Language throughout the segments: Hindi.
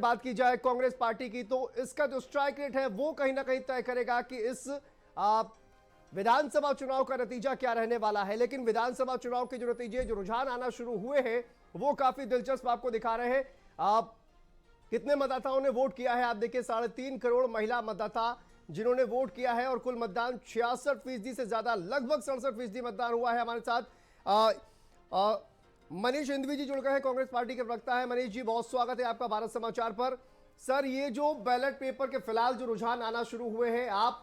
बात की जाए कांग्रेस पार्टी की, तो इसका जो स्ट्राइक रेट है वो कहीं ना कहीं तय करेगा कि इस विधानसभा चुनाव का नतीजा क्या रहने वाला है। लेकिन विधानसभा चुनाव के जो नतीजे, जो रुझान आना शुरू हुए हैं, वो काफी दिलचस्प आपको दिखा रहे हैं। आप कितने मतदाताओं ने वोट किया है, आप देखिए 3.5 करोड़ महिला मतदाता जिन्होंने वोट किया है और कुल मतदान 66% से ज्यादा, लगभग 67% मतदान हुआ है। हमारे साथ मनीष हिंदवी जी जुड़ गए हैं, कांग्रेस पार्टी के प्रवक्ता है। मनीष जी, बहुत स्वागत है आपका भारत समाचार पर। सर, ये जो बैलेट पेपर के फिलहाल जो रुझान आना शुरू हुए हैं, आप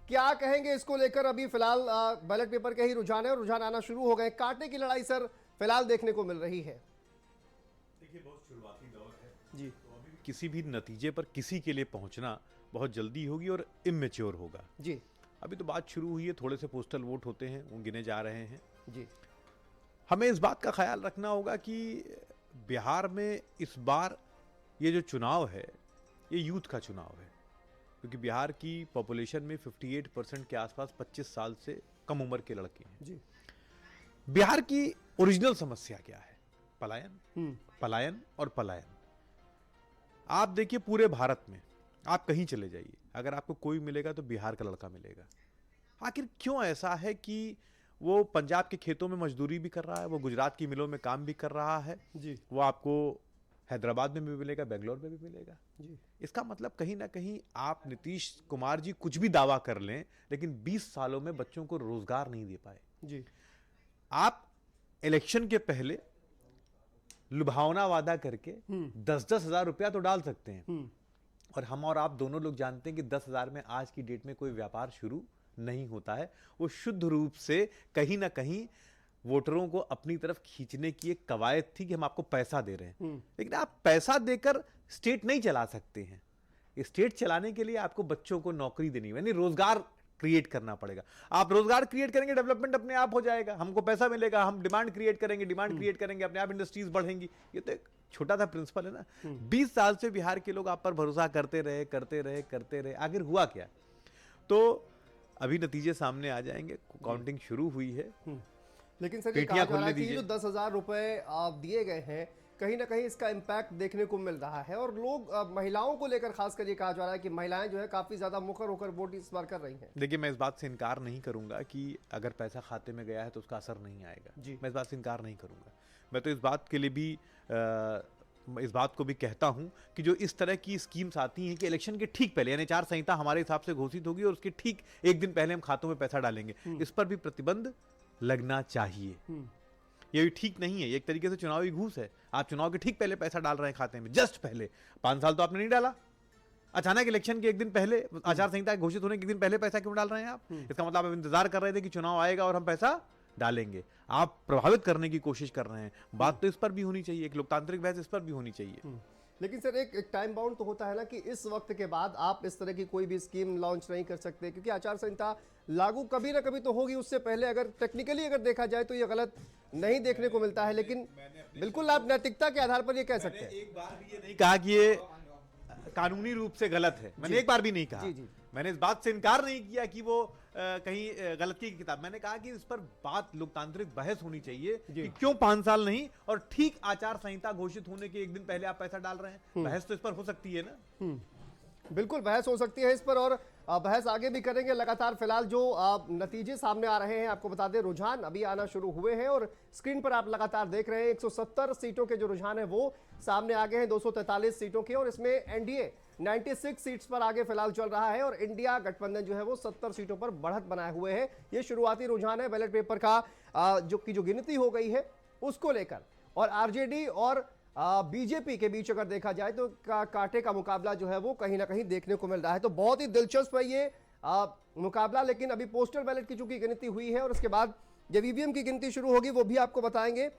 क्या कहेंगे इसको लेकर? अभी फिलहाल बैलेट पेपर के ही रुझान है और रुझान आना शुरू हो गए, कांटे की लड़ाई सर फिलहाल देखने को मिल रही है। देखिए, बहुत शुरुआती दौर है जी, तो अभी किसी भी नतीजे पर किसी के लिए पहुंचना बहुत जल्दी होगी और इमेच्योर होगा जी, अभी तो बात शुरू हुई है, थोड़े से पोस्टल वोट होते हैं, वो गिने जा रहे हैं। जी, हमें इस बात का ख्याल रखना होगा कि बिहार में इस बार ये जो चुनाव है, ये यूथ का चुनाव है, क्योंकि बिहार की पॉपुलेशन में 58% के आसपास 25 साल से कम उम्र के लड़के हैं। जी, बिहार की ओरिजिनल समस्या क्या है? पलायन, पलायन और पलायन। आप देखिए, पूरे भारत में आप कहीं चले जाइए, अगर आपको कोई मिलेगा तो बिहार का लड़का मिलेगा। आखिर क्यों ऐसा है कि वो पंजाब के खेतों में मजदूरी भी कर रहा है, वो गुजरात की मिलों में काम भी कर रहा है, जी, वो आपको हैदराबाद में भी मिलेगा, बेंगलोर में भी मिलेगा। जी, इसका मतलब कहीं ना कहीं आप नीतीश कुमार जी कुछ भी दावा कर लें, लेकिन 20 सालों में बच्चों को रोजगार नहीं दे पाए। जी, आप इलेक्शन के पहले लुभावना वादा करके 10-10 हजार रुपया तो डाल सकते हैं, और हम और आप दोनों लोग जानते हैं कि 10,000 में आज की डेट में कोई व्यापार शुरू नहीं होता है। वो शुद्ध रूप से कहीं ना कहीं वोटरों को अपनी तरफ खींचने की एक कवायद थी कि हम आपको पैसा दे रहे हैं। लेकिन आप पैसा देकर स्टेट नहीं चला सकते हैं। स्टेट चलाने के लिए आपको बच्चों को नौकरी देनी है, यानी रोजगार क्रिएट करना पड़ेगा। आप रोजगार क्रिएट करेंगे, डेवलपमेंट अपने आप हो जाएगा, हमको पैसा मिलेगा, हम डिमांड क्रिएट करेंगे, अपने आप इंडस्ट्रीज बढ़ेंगी। ये तो एक छोटा सा प्रिंसिपल है ना। 20 साल से बिहार के लोग आप पर भरोसा करते रहे, आखिर हुआ क्या? तो अभी नतीजे सामने आ जाएंगे, काउंटिंग शुरू हुई है। लेकिन सर, ये कहा जा रहा है कि जो 10,000 रुपए आप दिए गए हैं, कहीं ना कहीं इसका इम्पैक्ट देखने को मिल रहा है, और लोग महिलाओं को लेकर खासकर ये कहा जा रहा है कि महिलाएं जो है काफी ज्यादा मुखर होकर वोट इस बार कर रही हैं। देखिए, मैं इस बात से इनकार नहीं करूंगा कि अगर पैसा खाते में गया है तो उसका असर नहीं आएगा जी। मैं इस बात से इनकार नहीं करूंगा। मैं तो इस बात के लिए भी इस बात को भी कहता हूं कि जो इस तरह की स्कीम्स आती हैं कि इलेक्शन के ठीक पहले, यानी आचार संहिता हमारे हिसाब से घोषित होगी और उसके ठीक एक दिन पहले हम खातों में पैसा डालेंगे, इस पर भी प्रतिबंध लगना चाहिए। ये भी ठीक नहीं है, ये एक तरीके से चुनावी घूस है। आप चुनाव के ठीक पहले पैसा डाल रहे हैं खाते में, जस्ट पहले। 5 साल तो आपने नहीं डाला, अचानक इलेक्शन के एक दिन पहले, आचार संहिता घोषित होने के एक दिन पहले पैसा क्यों डाल रहे हैं आप? इसका मतलब आप इंतजार कर रहे थे कि चुनाव आएगा और हम पैसा डालेंगे। आप प्रभावित करने की कोशिश कर रहे हैं। बात तो इस पर भी होनी चाहिए, एक लोकतांत्रिक बहस इस पर भी होनी चाहिए। लेकिन सर, एक टाइम बाउंड तो होता है ना कि इस वक्त के बाद आप इस तरह की कोई भी स्कीम लॉन्च नहीं कर सकते, क्योंकि आचार संहिता लागू कभी ना कभी तो होगी। उससे पहले अगर टेक्निकली अगर देखा जाए तो ये गलत नहीं देखने को मिलता है, लेकिन बिल्कुल आप नैतिकता के आधार पर ये कह सकते हैं। एक बार भी ये नहीं कहा कि ये कानूनी रूप से गलत है, मैंने एक बार भी नहीं कहा। जी। मैंने इस बात से इनकार नहीं किया कि वो कहीं गलती की किताब। मैंने कहा कि इस पर बात लोकतांत्रिक बहस होनी चाहिए कि क्यों 5 साल नहीं, और ठीक आचार संहिता घोषित होने के एक दिन पहले आप पैसा डाल रहे हैं। बहस तो इस पर हो सकती है ना। बिल्कुल बहस हो सकती है इस पर, और बहस आगे भी करेंगे। लगातार फिलहाल जो नतीजे सामने आ रहे हैं, आपको बता दें रुझान अभी आना शुरू हुए हैं और स्क्रीन पर आप लगातार देख रहे हैं 170 सीटों के जो रुझान है वो सामने आ गए हैं, 243 सीटों के, और इसमें एनडीए 96 सीट्स पर आगे फिलहाल चल रहा है और इंडिया गठबंधन जो है वो 70 सीटों पर बढ़त बनाए हुए है। ये शुरुआती रुझान है बैलेट पेपर का जो गिनती हो गई है उसको लेकर, और आरजेडी और बीजेपी के बीच अगर देखा जाए तो कांटे का मुकाबला जो है वो कहीं ना कहीं देखने को मिल रहा है। तो बहुत ही दिलचस्प है ये मुकाबला। लेकिन अभी पोस्टल बैलेट की चूंकि गिनती हुई है और उसके बाद जब ईवीएम की गिनती शुरू होगी वो भी आपको बताएंगे,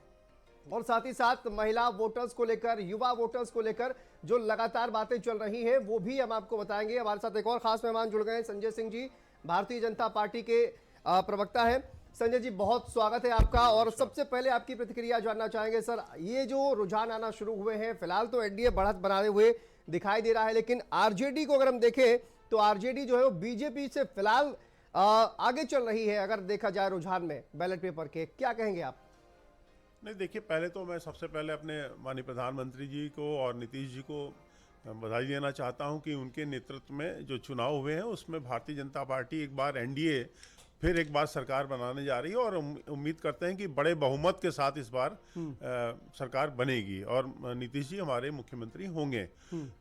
और साथ ही साथ महिला वोटर्स को लेकर, युवा वोटर्स को लेकर जो लगातार बातें चल रही हैं वो भी हम आपको बताएंगे। हमारे साथ एक और खास मेहमान जुड़ गए हैं, संजय सिंह जी, भारतीय जनता पार्टी के प्रवक्ता हैं। संजय जी, बहुत स्वागत है आपका, और सबसे पहले आपकी प्रतिक्रिया जानना चाहेंगे। सर, ये जो रुझान आना शुरू हुए हैं, फिलहाल तो एनडीए बढ़त बनाए हुए दिखाई दे रहा है, लेकिन आरजेडी को अगर हम देखें तो आरजेडी जो है वो बीजेपी से फिलहाल आगे चल रही है अगर देखा जाए रुझान में बैलेट पेपर के। क्या कहेंगे आप? नहीं, देखिए, पहले तो मैं सबसे पहले अपने माननीय प्रधानमंत्री जी को और नीतीश जी को बधाई देना चाहता हूं कि उनके नेतृत्व में जो चुनाव हुए हैं उसमें भारतीय जनता पार्टी एक बार एनडीए फिर एक बार सरकार बनाने जा रही है और उम्मीद करते हैं कि बड़े बहुमत के साथ इस बार सरकार बनेगी और नीतीश जी हमारे मुख्यमंत्री होंगे।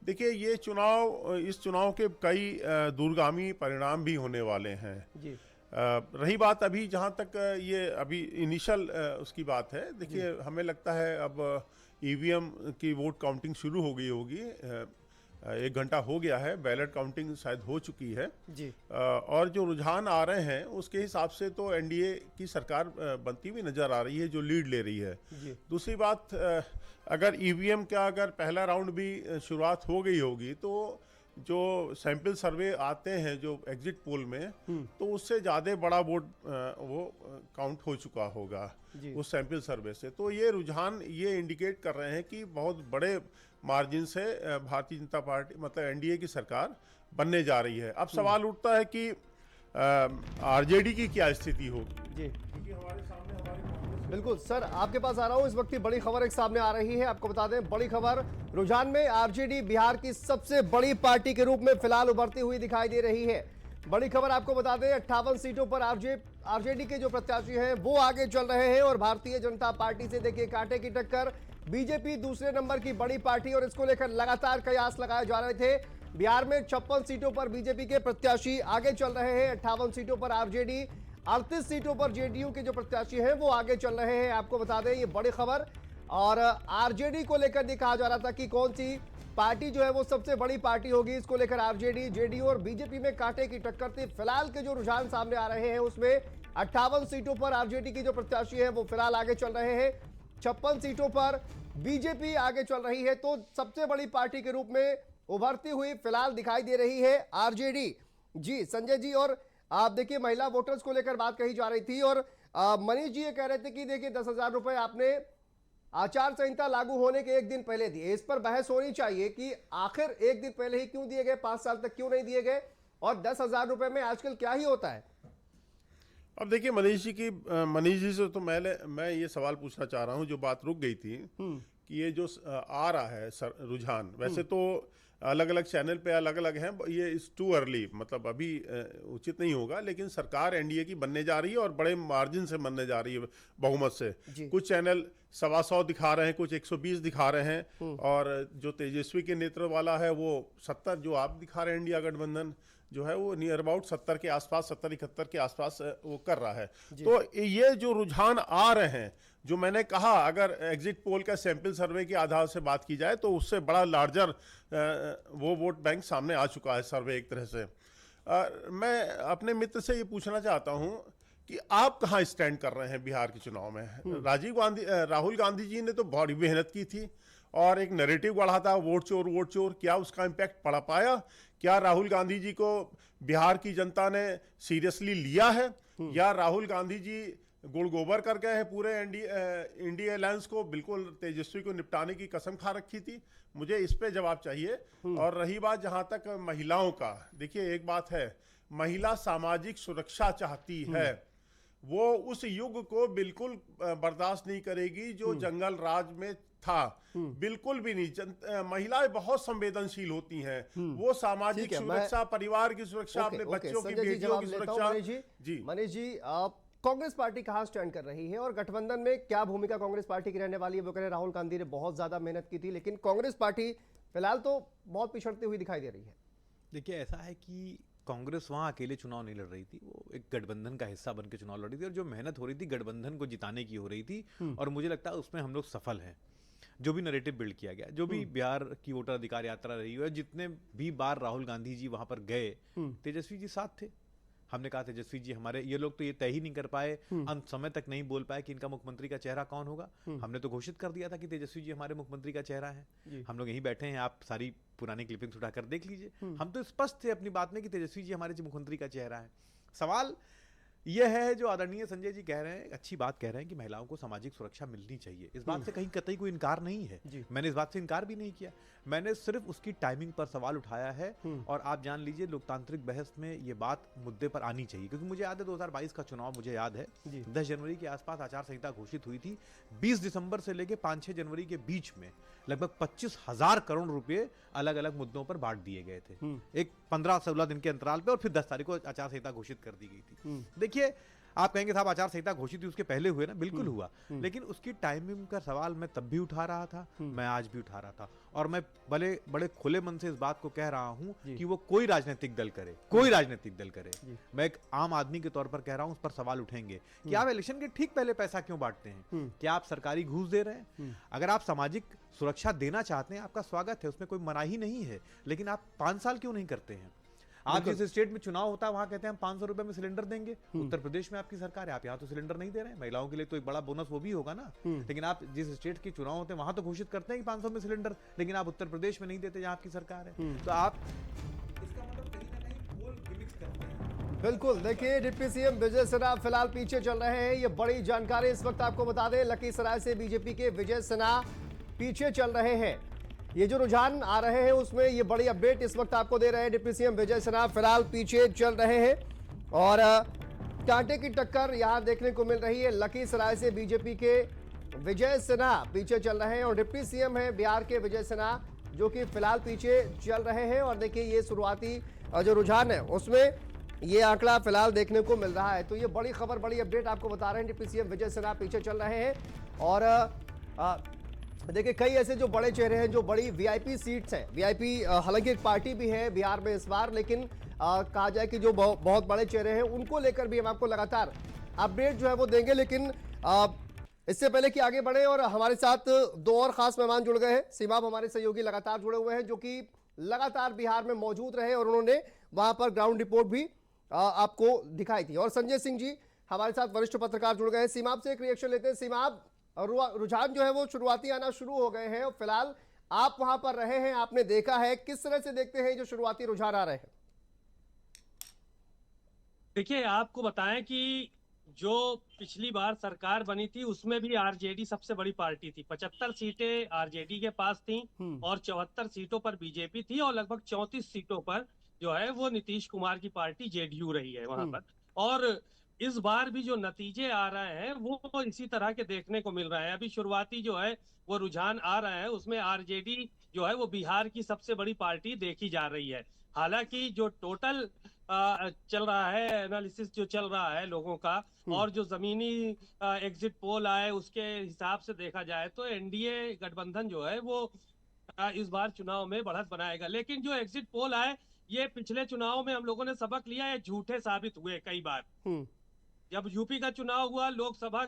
देखिए ये चुनाव, इस चुनाव के कई दूरगामी परिणाम भी होने वाले हैं जी। रही बात अभी जहां तक ये अभी इनिशियल उसकी बात है, देखिए हमें लगता है अब ईवीएम की वोट काउंटिंग शुरू हो गई होगी, 1 घंटा हो गया है, बैलेट काउंटिंग शायद हो चुकी है जी। और जो रुझान आ रहे हैं उसके हिसाब से तो एनडीए की सरकार बनती हुई नजर आ रही है जो लीड ले रही है जी। दूसरी बात, अगर ईवीएम का अगर पहला राउंड भी शुरुआत हो गई होगी तो जो सैंपल सर्वे आते हैं जो एग्जिट पोल में, तो उससे ज़्यादा बड़ा वोट वो काउंट हो चुका होगा उस सैंपल सर्वे से। तो ये रुझान ये इंडिकेट कर रहे हैं कि बहुत बड़े मार्जिन से भारतीय जनता पार्टी मतलब एनडीए की सरकार बनने जा रही है। अब सवाल उठता है कि आरजेडी की क्या स्थिति होगी जी, क्योंकि हमारे सामने हमारी बिल्कुल सर आपके पास आ रहा हूं। इस वक्त की बड़ी खबर एक सामने आ रही है, आपको बता दें बड़ी खबर रुझान में आरजेडी बिहार की सबसे बड़ी पार्टी के रूप में फिलहाल उभरती हुई दिखाई दे रही है। बड़ी खबर आपको बता दें 58 सीटों पर आरजेडी के जो प्रत्याशी हैं वो आगे चल रहे हैं और भारतीय जनता पार्टी से देखिए कांटे की टक्कर, बीजेपी दूसरे नंबर की बड़ी पार्टी और इसको लेकर लगातार कयास लगाए जा रहे थे। बिहार में 56 सीटों पर बीजेपी के प्रत्याशी आगे चल रहे हैं, 58 सीटों पर आरजेडी, 38 सीटों पर जेडीयू के जो प्रत्याशी हैं वो आगे चल रहे हैं। आपको बता दें ये बड़ी खबर, और आरजेडी को लेकर ये कहा जा रहा था कि कौन सी पार्टी जो है वो सबसे बड़ी पार्टी होगी, इसको लेकर आरजेडी, जेडीयू और बीजेपी में कांटे की टक्कर थी। फिलहाल के जो रुझान सामने आ रहे हैं उसमें 58 सीटों पर आरजेडी की जो प्रत्याशी है वो फिलहाल आगे चल रहे हैं, 56 सीटों पर बीजेपी आगे चल रही है। तो सबसे बड़ी पार्टी के रूप में उभरती हुई फिलहाल दिखाई दे रही है आरजेडी जी। संजय जी, और आप देखिए महिला वोटर्स को लेकर बात कही जा रही थी और मनीष जी ये कह रहे थे कि देखिए 10,000 रुपए आपने आचार संहिता लागू होने के एक दिन पहले दिए, इस पर बहस होनी चाहिए कि आखिर एक दिन पहले ही क्यों दिए गए, 5 साल तक क्यों नहीं दिए गए, और 10,000 रुपए में आजकल क्या ही होता है। अब देखिए मनीष जी से तो मैं ये सवाल पूछना चाह रहा हूँ, जो बात रुक गई थी कि ये जो आ रहा है रुझान, वैसे तो अलग अलग चैनल पे अलग अलग हैं, ये इज टू अर्ली, मतलब अभी उचित नहीं होगा, लेकिन सरकार एनडीए की बनने जा रही है और बड़े मार्जिन से बनने जा रही है बहुमत से। कुछ चैनल 125 दिखा रहे हैं, कुछ 120 दिखा रहे हैं, और जो तेजस्वी के नेतृत्व वाला है वो 70 जो आप दिखा रहे हैं, इंडिया गठबंधन जो है वो नियर अबाउट 70 के आसपास, 70-71 के आसपास वो कर रहा है। तो ये जो रुझान आ रहे हैं, जो मैंने कहा अगर एग्जिट पोल का सैंपल सर्वे के आधार से बात की जाए तो उससे बड़ा लार्जर वो वोट बैंक सामने आ चुका है सर्वे एक तरह से। मैं अपने मित्र से ये पूछना चाहता हूँ कि आप कहाँ स्टैंड कर रहे हैं बिहार के चुनाव में। राहुल गांधी जी ने तो बड़ी मेहनत की थी और एक नैरेटिव बढ़ा था वोट चोर, क्या उसका इम्पैक्ट पड़ पाया? क्या राहुल गांधी जी को बिहार की जनता ने सीरियसली लिया है, या राहुल गांधी जी गुड़ गोबर कर गए हैं पूरे इंडिया अलायंस को, बिल्कुल तेजस्वी को निपटाने की कसम खा रखी थी? मुझे इस पे जवाब चाहिए। और रही बात जहां तक महिलाओं का, देखिए एक बात है, महिला सामाजिक सुरक्षा चाहती है, वो उस युग को बिल्कुल बर्दाश्त नहीं करेगी जो जंगल राज में था, बिल्कुल भी नहीं। महिलाएं बहुत संवेदनशील होती हैं, वो सामाजिक सुरक्षा, परिवार की सुरक्षा, अपने बच्चों की, बेटियों की सुरक्षा। जी मनीष जी, कांग्रेस पार्टी कहां स्टैंड कर रही है और गठबंधन में क्या भूमिका कांग्रेस पार्टी की रहने वाली है? वो कह रहे राहुल गांधी ने बहुत ज्यादा मेहनत की थी, लेकिन कांग्रेस पार्टी फिलहाल तो बहुत पिछड़ती हुई दिखाई दे रही है। देखिए ऐसा है कि कांग्रेस वहां अकेले चुनाव नहीं लड़ रही थी, वो एक गठबंधन का हिस्सा बनकर चुनाव लड़ रही थी, और जो मेहनत हो रही थी गठबंधन को जिताने की हो रही थी, और मुझे लगता है उसमें हम लोग सफल हैं। जो भी नैरेटिव बिल्ड किया गया, जो भी बिहार की वोटर अधिकार यात्रा रही है, जितने भी बार राहुल गांधी जी वहां पर गए, तेजस्वी जी साथ थे। हमने कहा तेजस्वी जी हमारे, ये लोग तो ये तय ही नहीं कर पाए, अंत समय तक नहीं बोल पाए कि इनका मुख्यमंत्री का चेहरा कौन होगा। हमने तो घोषित कर दिया था कि तेजस्वी जी हमारे मुख्यमंत्री का चेहरा है। हम लोग यहीं बैठे हैं, आप सारी पुरानी क्लिपिंग्स उठाकर देख लीजिए। हम तो स्पष्ट थे अपनी बात में कि तेजस्वी जी हमारे मुख्यमंत्री का चेहरा है। सवाल यह है जो आदरणीय संजय जी कह रहे हैं, अच्छी बात कह रहे हैं कि महिलाओं को सामाजिक सुरक्षा मिलनी चाहिए। इस बात से कहीं कतई कोई इनकार नहीं है, मैंने इस बात से इनकार भी नहीं किया। मैंने सिर्फ उसकी टाइमिंग पर सवाल उठाया है और आप जान लीजिए लोकतांत्रिक बहस में ये बात मुद्दे पर आनी चाहिए, क्योंकि मुझे याद है 2022 का चुनाव, मुझे याद है 10 जनवरी के आसपास आचार संहिता घोषित हुई थी। 20 दिसंबर से लेकर 5-6 जनवरी के बीच में लगभग 25,000 करोड़ रुपए अलग अलग मुद्दों पर बांट दिए गए थे, एक 15-16 दिन के अंतराल पे, और फिर 10 तारीख को आचार संहिता घोषित कर दी गई थी। देखिए, आप कहेंगे साहब आचार संहिता घोषित हुई उसके पहले हुए ना, बिल्कुल हुआ, लेकिन उसकी टाइमिंग का सवाल मैं तब भी उठा रहा था, मैं आज भी उठा रहा था, और मैं बड़े खुले मन से इस बात को कह रहा हूं कि वो कोई राजनीतिक दल करे, कोई राजनीतिक दल करे, मैं एक आम आदमी के तौर पर कह रहा हूं, उस पर सवाल उठेंगे कि आप इलेक्शन के ठीक पहले पैसा क्यों बांटते हैं? क्या आप सरकारी घूस दे रहे हैं? अगर आप सामाजिक सुरक्षा देना चाहते हैं, आपका स्वागत है, उसमें कोई मनाही नहीं है, लेकिन आप 5 साल क्यों नहीं करते हैं? आप जिस स्टेट में चुनाव होता है वहां कहते हैं हम 500 रुपए में सिलेंडर देंगे, उत्तर प्रदेश में आपकी सरकार है, आप यहाँ तो सिलेंडर नहीं दे रहे हैं, महिलाओं के लिए तो एक बड़ा बोनस वो भी होगा ना, लेकिन आप जिस स्टेट के चुनाव होते हैं वहां तो घोषित करते हैं कि 500 में सिलेंडर, लेकिन आप उत्तर प्रदेश में नहीं देते जहां आपकी सरकार है। तो आप इसका मतलब कहीं ना कहीं बोल गिमिक्स करते हैं। बिल्कुल, देखिए डिप्टी सीएम विजय सिन्हा फिलहाल पीछे चल रहे हैं, ये बड़ी जानकारी इस वक्त आपको बता दें। लखीसराय से बीजेपी के विजय सिन्हा पीछे चल रहे हैं, ये जो रुझान आ रहे हैं उसमें ये बड़ी अपडेट इस वक्त आपको दे रहे हैं। डिप्टी सीएम विजय सिन्हा फिलहाल पीछे चल रहे हैं और कांटे की टक्कर यहां देखने को मिल रही है। लखीसराय से बीजेपी के विजय सिन्हा पीछे चल रहे हैं और डिप्टी सीएम है बिहार के विजय सिन्हा, जो कि फिलहाल पीछे चल रहे हैं। और देखिए ये शुरुआती जो रुझान है उसमें ये आंकड़ा फिलहाल देखने को मिल रहा है। तो ये बड़ी खबर, बड़ी अपडेट आपको बता रहे हैं, डिप्टी सीएम विजय सिन्हा पीछे चल रहे हैं। और देखिए कई ऐसे जो बड़े चेहरे हैं, जो बड़ी वीआईपी सीट्स हैं, वीआईपी हालांकि एक पार्टी भी है बिहार में इस बार, लेकिन कहा जाए कि जो बहुत बड़े चेहरे हैं उनको लेकर भी हम आपको लगातार अपडेट जो है वो देंगे। लेकिन इससे पहले कि आगे बढ़े, और हमारे साथ 2 और खास मेहमान जुड़ गए हैं। सीमाब हमारे सहयोगी लगातार जुड़े हुए हैं, जो कि लगातार बिहार में मौजूद रहे और उन्होंने वहां पर ग्राउंड रिपोर्ट भी आपको दिखाई थी। और संजय सिंह जी हमारे साथ वरिष्ठ पत्रकार जुड़ गए हैं। सीमाब से एक रिएक्शन लेते हैं। सीमाब, रुझान जो है वो शुरुआती आना शुरू हो गए हैं और फिलहाल आप वहां पर रहे हैं, आपने देखा है, किस तरह से देखते हैं जो शुरुआती रुझान आ रहे हैं? देखिए, आपको बताएं कि जो पिछली बार सरकार बनी थी उसमें भी आरजेडी सबसे बड़ी पार्टी थी। 75 सीटें आरजेडी के पास थी और 74 सीटों पर बीजेपी थी और लगभग 34 सीटों पर जो है वो नीतीश कुमार की पार्टी जेडीयू रही है वहां पर। और इस बार भी जो नतीजे आ रहे हैं वो इसी तरह के देखने को मिल रहे हैं। अभी शुरुआती जो है वो रुझान आ रहा है, उसमें आरजेडी जो है वो बिहार की सबसे बड़ी पार्टी देखी जा रही है। हालांकि जो टोटल चल रहा है, एनालिसिस जो चल रहा है लोगों का और जो जमीनी एग्जिट पोल आए उसके हिसाब से देखा जाए तो एनडीए गठबंधन जो है वो इस बार चुनाव में बढ़त बनाएगा। लेकिन जो एग्जिट पोल आए ये पिछले चुनाव में हम लोगों ने सबक लिया है, झूठे साबित हुए कई बार। जब यूपी का चुनाव हुआ, लोकसभा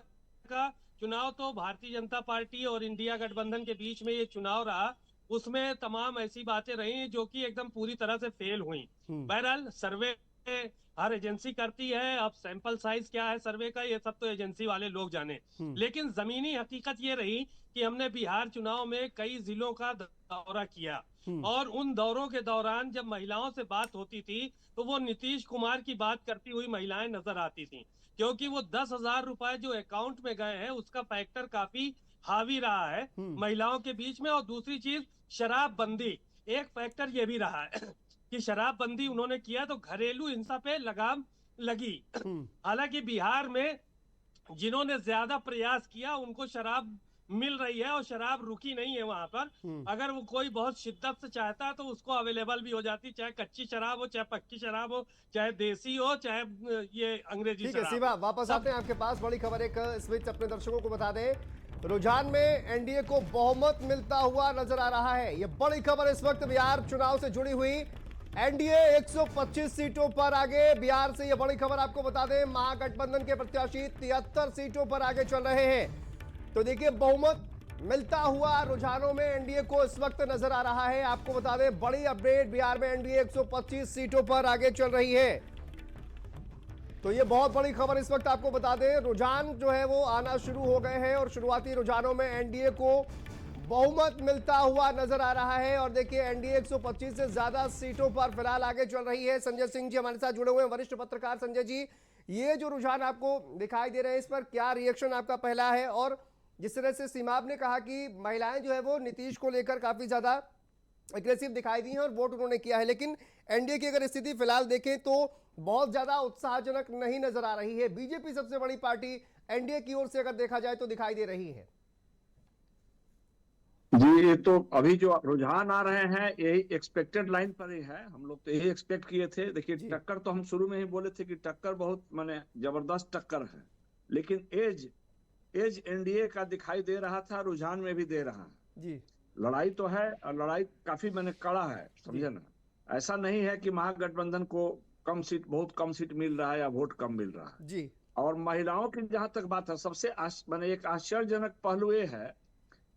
का चुनाव, तो भारतीय जनता पार्टी और इंडिया गठबंधन के बीच में ये चुनाव रहा, उसमें तमाम ऐसी बातें रही जो कि एकदम पूरी तरह से फेल हुई। बहरहाल सर्वे हर एजेंसी करती है, अब सैंपल साइज क्या है सर्वे का ये सब तो एजेंसी वाले लोग जाने। लेकिन जमीनी हकीकत ये रही कि हमने बिहार चुनाव में कई जिलों का दौरा किया और उन दौरों के दौरान जब महिलाओं से बात होती थी तो वो नीतीश कुमार की बात करती हुई महिलाएं नजर आती थी, क्योंकि वो 10,000 रुपए जो अकाउंट में गए हैं उसका फैक्टर काफी हावी रहा है महिलाओं के बीच में। और दूसरी चीज शराबबंदी, एक फैक्टर ये भी रहा है कि शराबबंदी उन्होंने किया तो घरेलू हिंसा पे लगाम लगी। हालांकि बिहार में जिन्होंने ज्यादा प्रयास किया उनको शराब मिल रही है और शराब रुकी नहीं है वहां पर। अगर वो कोई बहुत शिद्दत से चाहता तो उसको अवेलेबल भी हो जाती, चाहे कच्ची शराब हो, चाहे पक्की शराब हो, चाहे देसी हो, चाहे ये अंग्रेजी शराब। ठीक है, वापस आते हैं आपके पास। बड़ी खबर एक इस बीच अपने दर्शकों को बता दें, रुझान में एनडीए को बहुमत मिलता हुआ नजर आ रहा है। ये बड़ी खबर इस वक्त बिहार चुनाव से जुड़ी हुई। एनडीए 125 सीटों पर आगे। बिहार से ये बड़ी खबर आपको बता दें, महागठबंधन के प्रत्याशी 73 सीटों पर आगे चल रहे हैं। तो देखिए बहुमत मिलता हुआ रुझानों में एनडीए को इस वक्त नजर आ रहा है। आपको बता दें बड़ी अपडेट, बिहार में एनडीए 125 सीटों पर आगे चल रही है। तो ये बहुत बड़ी खबर इस वक्त आपको बता दें, रुझान जो है वो आना शुरू हो गए हैं और शुरुआती रुझानों में एनडीए को बहुमत मिलता हुआ नजर आ रहा है। और देखिए एनडीए 125 से ज्यादा सीटों पर फिलहाल आगे चल रही है। संजय सिंह जी हमारे साथ जुड़े हुए हैं, वरिष्ठ पत्रकार। संजय जी, ये जो रुझान आपको दिखाई दे रहे हैं, इस पर क्या रिएक्शन आपका पहला है? और जिस तरह से सीमाब ने कहा कि महिलाएं जो है वो नीतीश को लेकर काफी ज्यादा एग्रेसिव दिखाई दी हैं और वोट उन्होंने किया है, लेकिन एनडीए की अगर स्थिति फिलहाल देखें तो बहुत ज्यादा उत्साहजनक नहीं नजर आ रही है। बीजेपी सबसे बड़ी पार्टी एनडीए की ओर से अगर देखा जाए तो दिखाई दे रही है। जी, ये तो अभी जो रुझान आ रहे हैं यही एक्सपेक्टेड लाइन पर ही है। हम लोग तो यही एक्सपेक्ट किए थे। देखिए, टक्कर तो हम शुरू में ही बोले थे कि टक्कर बहुत माने जबरदस्त टक्कर है, लेकिन एज एनडीए का दिखाई दे रहा था, रुझान में भी दे रहा है जी। लड़ाई तो है और लड़ाई काफी मैंने कड़ा है, समझे ना। ऐसा नहीं है कि महागठबंधन को बहुत कम सीट मिल रहा है या वोट कम मिल रहा है जी। और महिलाओं की जहां तक बात है, सबसे मैंने एक आश्चर्यजनक पहलू ये है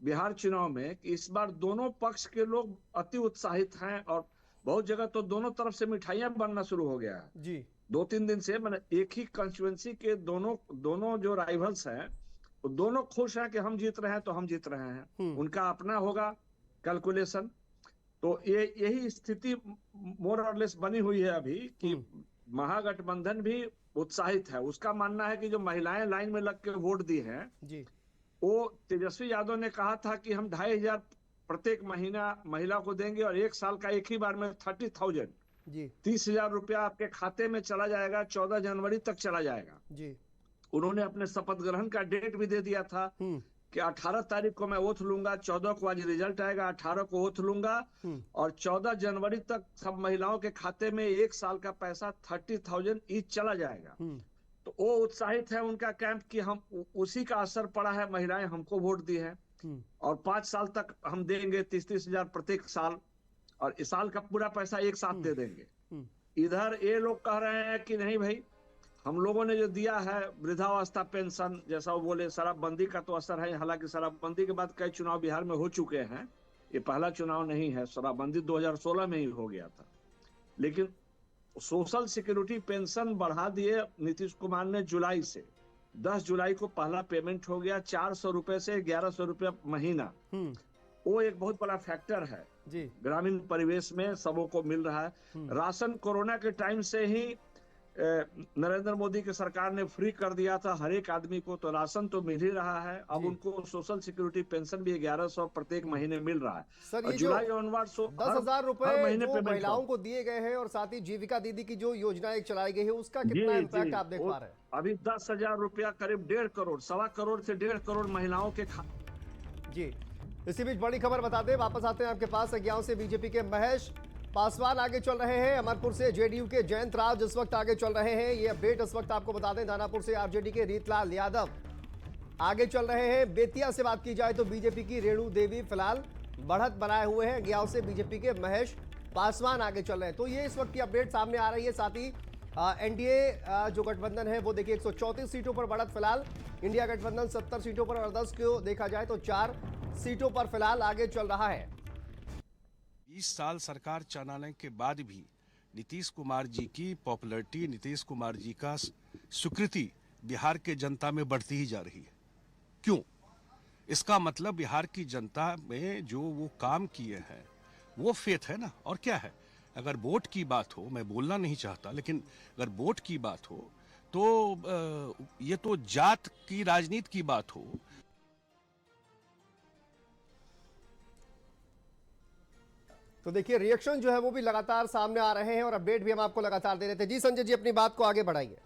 बिहार चुनाव में कि इस बार दोनों पक्ष के लोग अति उत्साहित हैं और बहुत जगह तो दोनों तरफ से मिठाइयां बनना शुरू हो गया है जी। 2-3 दिन से। मैंने एक ही कंस्टिट्यूएंसी के दोनों जो राइवल्स हैं वो दोनों खुश हैं कि हम जीत रहे हैं तो हम जीत रहे हैं। उनका अपना होगा कैलकुलेशन। तो यही स्थिति मोर और लेस बनी हुई है अभी कि महागठबंधन भी उत्साहित है। उसका मानना है कि जो महिलाएं लाइन में लग के वोट दी हैं जी। वो तेजस्वी यादव ने कहा था कि हम 2,500 प्रत्येक महीना महिला को देंगे और एक साल का एक ही बार में 30,000 जी 30,000 रुपया आपके खाते में चला जाएगा, 14 जनवरी तक चला जाएगा। जी। उन्होंने अपने शपथ ग्रहण का डेट भी दे दिया था कि 18 तारीख को मैं ओथ लूंगा, 14 को आज रिजल्ट आएगा, 18 को ओथ लूंगा और 14 जनवरी तक सब महिलाओं के खाते में एक साल का पैसा 30,000 ईच चला जाएगा। तो वो उत्साहित है, उनका कैंप कि हम उसी का असर पड़ा है, महिलाएं हमको वोट दी है और 5 साल तक हम देंगे 30,000 प्रत्येक साल और इस साल का पूरा पैसा एक साथ दे देंगे। इधर ये लोग कह रहे हैं कि नहीं भाई, हम लोगों ने जो दिया है वृद्धावस्था पेंशन, जैसा वो बोले, शराबबंदी का तो असर है। हालांकि शराबबंदी के बाद कई चुनाव बिहार में हो चुके हैं, ये पहला चुनाव नहीं है। शराबबंदी 2016 में ही हो गया था, लेकिन सोशल सिक्योरिटी पेंशन बढ़ा दिए नीतीश कुमार ने जुलाई से। 10 जुलाई को पहला पेमेंट हो गया 400 रुपए से 1100 रुपया महीना। वो एक बहुत बड़ा फैक्टर है जी। ग्रामीण परिवेश में सबों को मिल रहा है। राशन कोरोना के टाइम से ही नरेंद्र मोदी की सरकार ने फ्री कर दिया था हर एक आदमी को, तो राशन तो मिल ही रहा है। अब उनको सोशल सिक्योरिटी पेंशन भी 1100 प्रत्येक महीने मिल रहा है। सर, और ये जुलाई जो ऑनवर्ड 10,000 रुपए महीने जो पेमेंट महिलाओं को दिए गए हैं और साथ ही जीविका दीदी की जो योजना एक चलाई गई है, उसका कितना इम्पैक्ट आप देख पा रहे हैं? अभी 10,000 रुपया करीब 1.5 करोड़, 1.25 करोड़ से 1.5 करोड़ महिलाओं के जी। इसी बीच बड़ी खबर बता दें, वापस आते हैं आपके पास। अज्ञाओं से बीजेपी के महेश पासवान आगे चल रहे हैं, अमरपुर से जेडीयू के जयंत राव इस वक्त आगे चल रहे हैं। ये अपडेट इस वक्त आपको बता दें, दानापुर से आरजेडी के रीतलाल यादव आगे चल रहे हैं। बेतिया से बात की जाए तो बीजेपी की रेणु देवी फिलहाल बढ़त बनाए हुए हैं। अज्ञाओं से बीजेपी के महेश पासवान आगे चल रहे हैं। तो ये इस वक्त की अपडेट सामने आ रही है। साथ ही एनडीए जो गठबंधन है वो देखिए 134 सीटों पर बढ़त फिलहाल। इंडिया गठबंधन 70 सीटों पर और 10 को देखा जाए तो 4 सीटों पर फिलहाल आगे चल रहा है। 20 साल सरकार चलाने के बाद भी नीतीश कुमार जी की पॉपुलैरिटी, नीतीश कुमार जी का स्वीकृति बिहार के जनता में बढ़ती ही जा रही है। क्यों? इसका मतलब बिहार की जनता में जो वो काम किए हैं वो फेथ है ना। और क्या है, अगर वोट की बात हो, मैं बोलना नहीं चाहता, लेकिन अगर वोट की बात हो तो ये तो जात की राजनीति की बात हो। तो देखिए रिएक्शन जो है वो भी लगातार सामने आ रहे हैं और अपडेट भी हम आपको लगातार दे रहे थे। जी संजय जी, अपनी बात को आगे बढ़ाइए।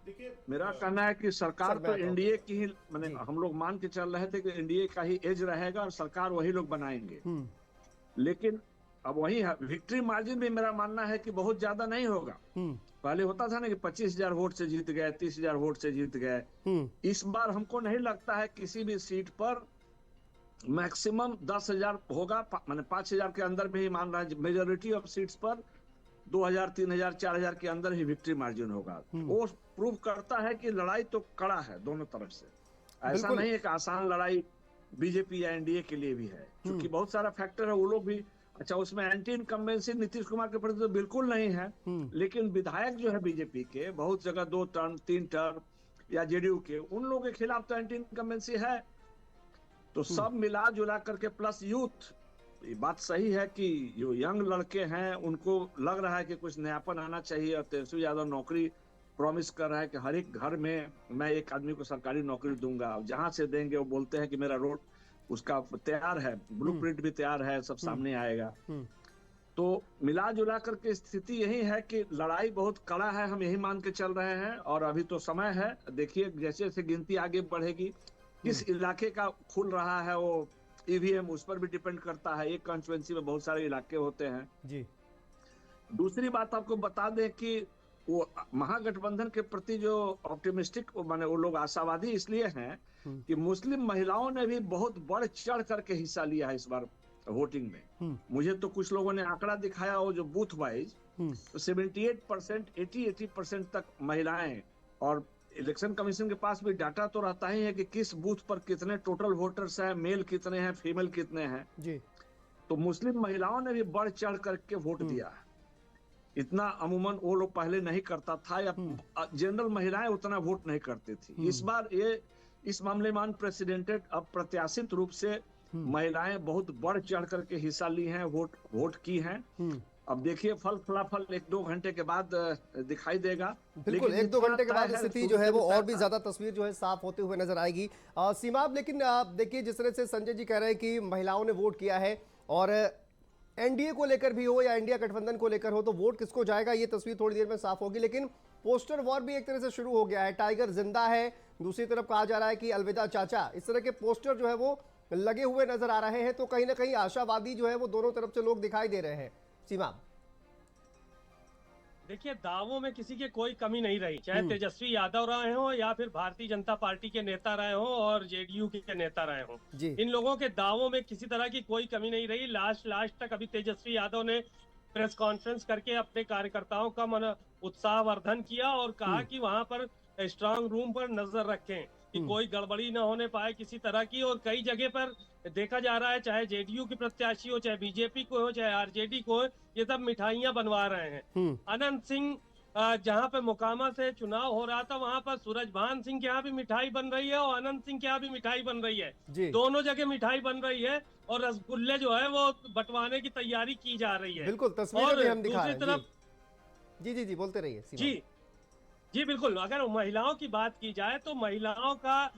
देखिए, मेरा कहना है कि सरकार तो एनडीए की ही, मैंने हम लोग मान के चल रहे थे कि एनडीए का ही एज रहेगा और सरकार वही लोग बनाएंगे। लेकिन अब वही है, विक्ट्री मार्जिन भी मेरा मानना है कि बहुत ज्यादा नहीं होगा। पहले होता था ना कि 25,000 वोट से जीत गए, 30,000 वोट से जीत गए। इस बार हमको नहीं लगता है किसी भी सीट पर मैक्सिमम 10,000 होगा, मैंने 5,000 के अंदर में ही मान रहा है। मेजोरिटी ऑफ सीट्स पर 2,000, 3,000, 4,000 के अंदर ही विक्ट्री मार्जिन होगा। वो प्रूव करता है कि लड़ाई तो कड़ा है दोनों तरफ से। ऐसा नहीं है कि आसान लड़ाई बीजेपी या एनडीए के लिए भी है, क्योंकि बहुत सारा फैक्टर है। वो लोग भी, अच्छा, उसमें एंटी इनकम्बेंसी नीतीश कुमार के प्रति तो बिल्कुल नहीं है, लेकिन विधायक जो है बीजेपी के बहुत जगह 2 टर्म 3 टर्म या जेडीयू के, उन लोगों के खिलाफ तो एंटी इनकम्बेंसी है। तो सब मिला जुला करके प्लस यूथ, ये बात सही है कि जो यंग लड़के हैं उनको लग रहा है कि कुछ नयापन आना चाहिए और तेजस्वी यादव नौकरी प्रॉमिस कर रहा है कि हर एक घर में मैं एक आदमी को सरकारी नौकरी दूंगा, जहां से देंगे वो बोलते हैं कि मेरा रोड उसका तैयार है, ब्लूप्रिंट भी तैयार है, सब सामने आएगा। तो मिला जुला करके स्थिति यही है कि लड़ाई बहुत कड़ा है, हम यही मान के चल रहे हैं। और अभी तो समय है, देखिए जैसे जैसे गिनती आगे बढ़ेगी, किस इलाके का खुल रहा है वो ईवीएम उस पर भी डिपेंड करता है। एक कॉन्स्टिट्यूएंसी में बहुत सारे इलाके होते हैं जी। दूसरी बात आपको बता दें कि वो महागठबंधन के प्रति जो ऑप्टिमिस्टिक माने वो लोग आशावादी इसलिए हैं कि मुस्लिम महिलाओं ने भी बहुत बढ़ चढ़ करके हिस्सा लिया है इस बार वोटिंग में। मुझे तो कुछ लोगों ने आंकड़ा दिखाया वो जो बूथ वाइज, तो 78%, 80% तक महिलाएं, और इलेक्शन कमीशन के पास भी डाटा तो रहता ही है कि किस बूथ पर कितने टोटल वोटर्स हैं, मेल कितने हैं, फीमेल कितने हैं जी। तो मुस्लिम महिलाओं ने भी बढ़ चढ़ करके वोट दिया है। इतना अमूमन वो लोग पहले नहीं करता था, या जनरल महिलाएं उतना वोट नहीं करती थी। इस बार ये इस मामले में अनप्रेसिडेंटेड, अप्रत्याशित रूप से महिलाएं बहुत बढ़ चढ़ करके हिस्सा ली हैं, वोट की हैं। अब देखिए फल फलाफल 1-2 घंटे के बाद दिखाई देगा। बिल्कुल, 1-2 घंटे के बाद स्थिति जो है वो और भी ज्यादा तस्वीर जो है साफ होते हुए नजर आएगी। सीमा, लेकिन देखिए जिस तरह से संजय जी कह रहे हैं कि महिलाओं ने वोट किया है, और एनडीए को लेकर भी हो या इंडिया गठबंधन को लेकर हो, तो वोट किसको जाएगा ये तस्वीर थोड़ी देर में साफ होगी। लेकिन पोस्टर वॉर भी एक तरह से शुरू हो गया है। टाइगर जिंदा है, दूसरी तरफ कहा जा रहा है कि अलविदा चाचा, इस तरह के पोस्टर जो है वो लगे हुए नजर आ रहे हैं। तो कहीं ना कहीं आशावादी जो है वो दोनों तरफ से लोग दिखाई दे रहे हैं। सीमा, देखिए दावों में किसी की कोई कमी नहीं रही, चाहे तेजस्वी यादव रहे हो या फिर भारतीय जनता पार्टी के नेता रहे हो और जेडीयू के नेता रहे हो, इन लोगों के दावों में किसी तरह की कोई कमी नहीं रही। लास्ट तक अभी तेजस्वी यादव ने प्रेस कॉन्फ्रेंस करके अपने कार्यकर्ताओं का उत्साहवर्धन किया और कहा कि वहां पर स्ट्रांग रूम पर नजर रखें कि कोई गड़बड़ी न होने पाए किसी तरह की। और कई जगह पर देखा जा रहा है, चाहे जेडीयू की प्रत्याशी हो, चाहे बीजेपी को हो, चाहे आरजेडी को हो, ये सब मिठाइयां बनवा रहे हैं। अनंत सिंह जहां पे मोकामा से चुनाव हो रहा था, वहां पर सूरजभान सिंह के यहाँ भी मिठाई बन रही है और अनंत सिंह के यहाँ भी मिठाई बन रही है। दोनों जगह मिठाई बन रही है और रसगुल्ले जो है वो बंटवाने की तैयारी की जा रही है। बिल्कुल, तस्वीरें भी हम दिखा रहे हैं। दूसरी तरफ जी बोलते रहिए। जी बिल्कुल, अगर महिलाओं की बात की जाए तो महिलाओं का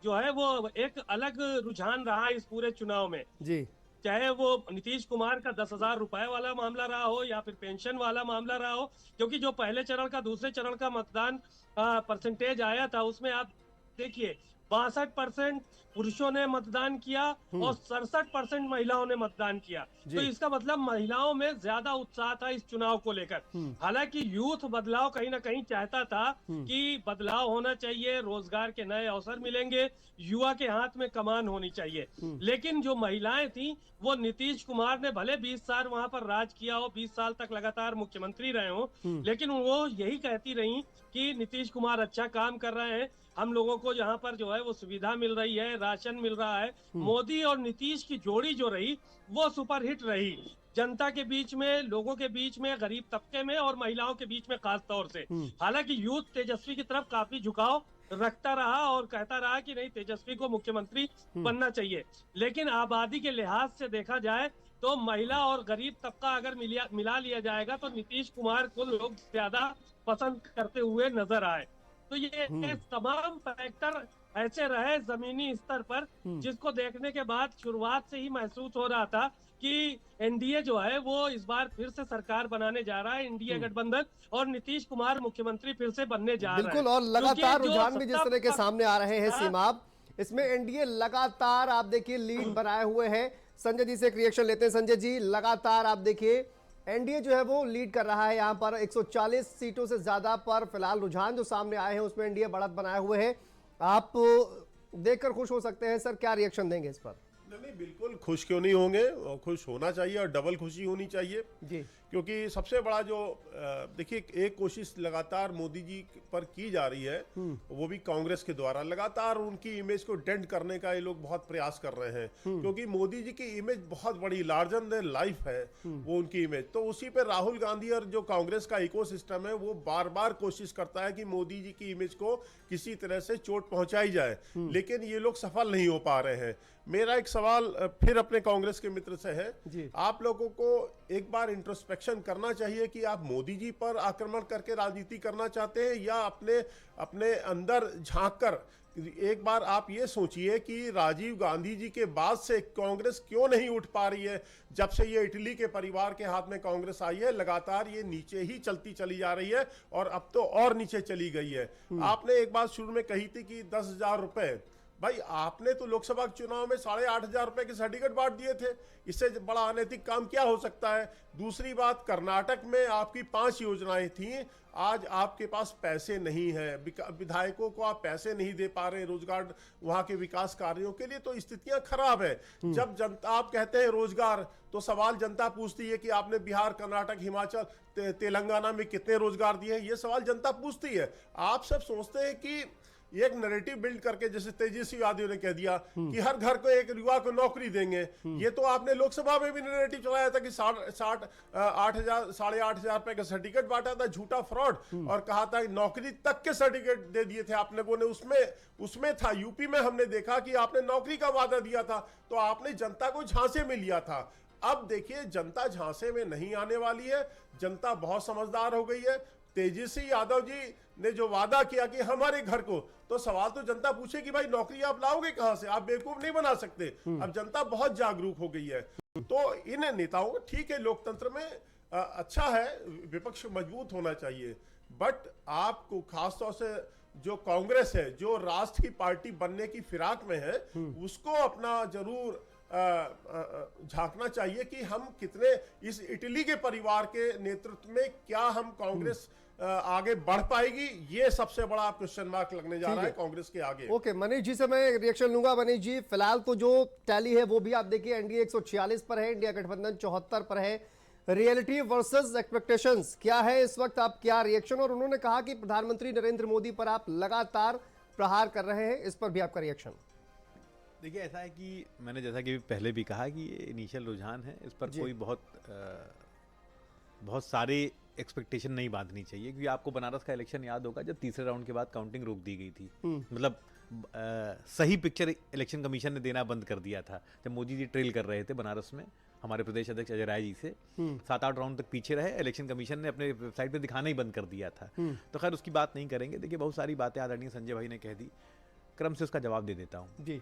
जो है वो एक अलग रुझान रहा इस पूरे चुनाव में जी। चाहे वो नीतीश कुमार का 10,000 रुपए वाला मामला रहा हो या फिर पेंशन वाला मामला रहा हो, क्योंकि जो पहले चरण का दूसरे चरण का मतदान परसेंटेज आया था उसमें आप देखिए 62% पुरुषों ने मतदान किया और 67% महिलाओं ने मतदान किया। तो इसका मतलब महिलाओं में ज्यादा उत्साह था इस चुनाव को लेकर। हालांकि यूथ बदलाव कहीं ना कहीं चाहता था कि बदलाव होना चाहिए, रोजगार के नए अवसर मिलेंगे, युवा के हाथ में कमान होनी चाहिए। लेकिन जो महिलाएं थी वो नीतीश कुमार ने भले 20 साल वहां पर राज किया हो, 20 साल तक लगातार मुख्यमंत्री रहे हो, लेकिन वो यही कहती रही कि नीतीश कुमार अच्छा काम कर रहे हैं, हम लोगों को यहाँ पर जो है वो सुविधा मिल रही है, राशन मिल रहा है। मोदी और नीतीश की जोड़ी जो रही वो सुपरहिट रही, जनता के बीच में, लोगों के बीच में, गरीब तबके में और महिलाओं के बीच में खास तौर से। हालांकि यूथ तेजस्वी की तरफ काफी झुकाव रखता रहा और कहता रहा कि नहीं, तेजस्वी को मुख्यमंत्री बनना चाहिए। लेकिन आबादी के लिहाज से देखा जाए तो महिला और गरीब तबका अगर मिला लिया जाएगा तो नीतीश कुमार को लोग ज्यादा पसंद करते हुए नजर आए। तो ये तमाम फैक्टर ऐसे रहे जमीनी स्तर पर, जिसको देखने के बाद शुरुआत से ही महसूस हो रहा था कि एनडीए जो है वो इस बार फिर से सरकार बनाने जा रहा है, इंडिया गठबंधन, और नीतीश कुमार मुख्यमंत्री फिर से बनने जा रहा है। बिल्कुल, और लगातार रुझान भी जिस तरह के सामने आ रहे हैं सीमाब, इसमें एनडीए लगातार आप देखिए लीड बनाए हुए है। संजय जी से एक रिएक्शन लेते हैं। संजय जी, लगातार आप देखिए एनडीए जो है वो लीड कर रहा है यहाँ पर 140 सीटों से ज्यादा पर फिलहाल रुझान जो सामने आए हैं उसमें एनडीए बढ़त बनाए हुए है। आप देखकर खुश हो सकते हैं सर, क्या रिएक्शन देंगे इस पर? नहीं, बिल्कुल खुश क्यों नहीं होंगे, और खुश होना चाहिए और डबल खुशी होनी चाहिए जी। क्योंकि सबसे बड़ा जो देखिए एक कोशिश लगातार मोदी जी पर की जा रही है, वो भी कांग्रेस के द्वारा, लगातार उनकी इमेज को डेंट करने का ये लोग बहुत प्रयास कर रहे हैं। क्योंकि मोदी जी की इमेज बहुत बड़ी, लार्जर देन लाइफ है वो उनकी इमेज। तो उसी पे राहुल गांधी और जो कांग्रेस का इकोसिस्टम है वो बार बार कोशिश करता है कि मोदी जी की इमेज को किसी तरह से चोट पहुंचाई जाए, लेकिन ये लोग सफल नहीं हो पा रहे हैं। मेरा एक सवाल फिर अपने कांग्रेस के मित्र से है। जी। आप लोगों को एक बार इंट्रोस्पेक्शन करना चाहिए कि आप मोदी जी पर आक्रमण करके राजनीति करना चाहते हैं या अपने अपने अंदर झांक कर एक बार आप ये सोचिए कि राजीव गांधी जी के बाद से कांग्रेस क्यों नहीं उठ पा रही है। जब से ये इटली के परिवार के हाथ में कांग्रेस आई है, लगातार ये नीचे ही चलती चली जा रही है और अब तो और नीचे चली गई है। आपने एक बात शुरू में कही थी कि 10,000 रुपए, भाई आपने तो लोकसभा चुनाव में 8,500 रुपए के सर्टिफिकेट बांट दिए थे, इससे बड़ा अनैतिक काम क्या हो सकता है। दूसरी बात, कर्नाटक में आपकी 5 योजनाएं थी, आज आपके पास पैसे नहीं है, विधायकों को आप पैसे नहीं दे पा रहे रोजगार वहां के विकास कार्यों के लिए, तो स्थितियां खराब है। जब जनता आप कहते हैं रोजगार, तो सवाल जनता पूछती है कि आपने बिहार, कर्नाटक, हिमाचल, तेलंगाना में कितने रोजगार दिए हैं, ये सवाल जनता पूछती है। आप सब सोचते हैं कि एक नैरेटिव बिल्ड करके, जैसे तेजस्वी यादव ने कह दिया कि हर घर को एक युवा को नौकरी देंगे। ये तो आपने लोकसभा में भी नैरेटिव चलाया था कि 8,500 रुपए का सर्टिफिकेट बांटा था, झूठा फ्रॉड, और कहा था कि नौकरी तक के सर्टिफिकेट दे दिए थे आप लोगों ने। उसमें था, यूपी में हमने देखा कि आपने नौकरी का वादा दिया था, तो आपने जनता को झांसे में लिया था। अब देखिए, जनता झांसे में नहीं आने वाली है, जनता बहुत समझदार हो गई है। तेजस्वी यादव जी ने जो वादा किया कि हमारे घर को, तो सवाल तो जनता पूछे कि भाई नौकरी आप लाओगे कहां से, आप बेवकूफ नहीं बना सकते। अब जनता बहुत जागरूक हो गई है। तो इन नेताओं को, ठीक है, लोकतंत्र में अच्छा है, विपक्ष मजबूत होना चाहिए, बट आपको खासतौर से जो कांग्रेस है, जो राष्ट्र की पार्टी बनने की फिराक में है, उसको अपना जरूर झांकना चाहिए कि हम कितने इस इटली के परिवार के नेतृत्व में क्या हम कांग्रेस आगे बढ़ पाएगी, ये सबसे बड़ा क्वेश्चन मार्क लगने जा रहा है कांग्रेस के आगे। ओके, मनीष जी से मैं रिएक्शन लूंगा। मनीष जी, फिलहाल तो जो टैली है वो भी आप देखिए, एनडीए 146 पर है, इंडिया गठबंधन 74 पर है। रियलिटी वर्सेस एक्सपेक्टेशंस क्या है इस वक्त, आप क्या रिएक्शन? और उन्होंने कहा कि प्रधानमंत्री नरेंद्र मोदी पर आप लगातार प्रहार कर रहे हैं, इस पर भी आपका रिएक्शन? देखिए, ऐसा है कि मैंने जैसा कि पहले भी कहा कि ये इनिशियल रुझान है, इस पर कोई बहुत सारे एक्सपेक्टेशन नहीं बांधनी चाहिए, क्योंकि आपको बनारस का इलेक्शन याद होगा जब तीसरे राउंड के बाद काउंटिंग रोक दी गई थी। मतलब सही पिक्चर इलेक्शन कमीशन ने देना बंद कर दिया था जब मोदी जी ट्रेल कर रहे थे बनारस में हमारे प्रदेश अध्यक्ष अजय राय जी से। 7-8 राउंड तक पीछे रहे, इलेक्शन कमीशन ने अपने वेबसाइट पे दिखाना ही बंद कर दिया था। तो खैर उसकी बात नहीं करेंगे। देखिए, बहुत सारी बातें आदरणीय संजय भाई ने कह दी, क्रम से उसका जवाब दे देता हूँ जी।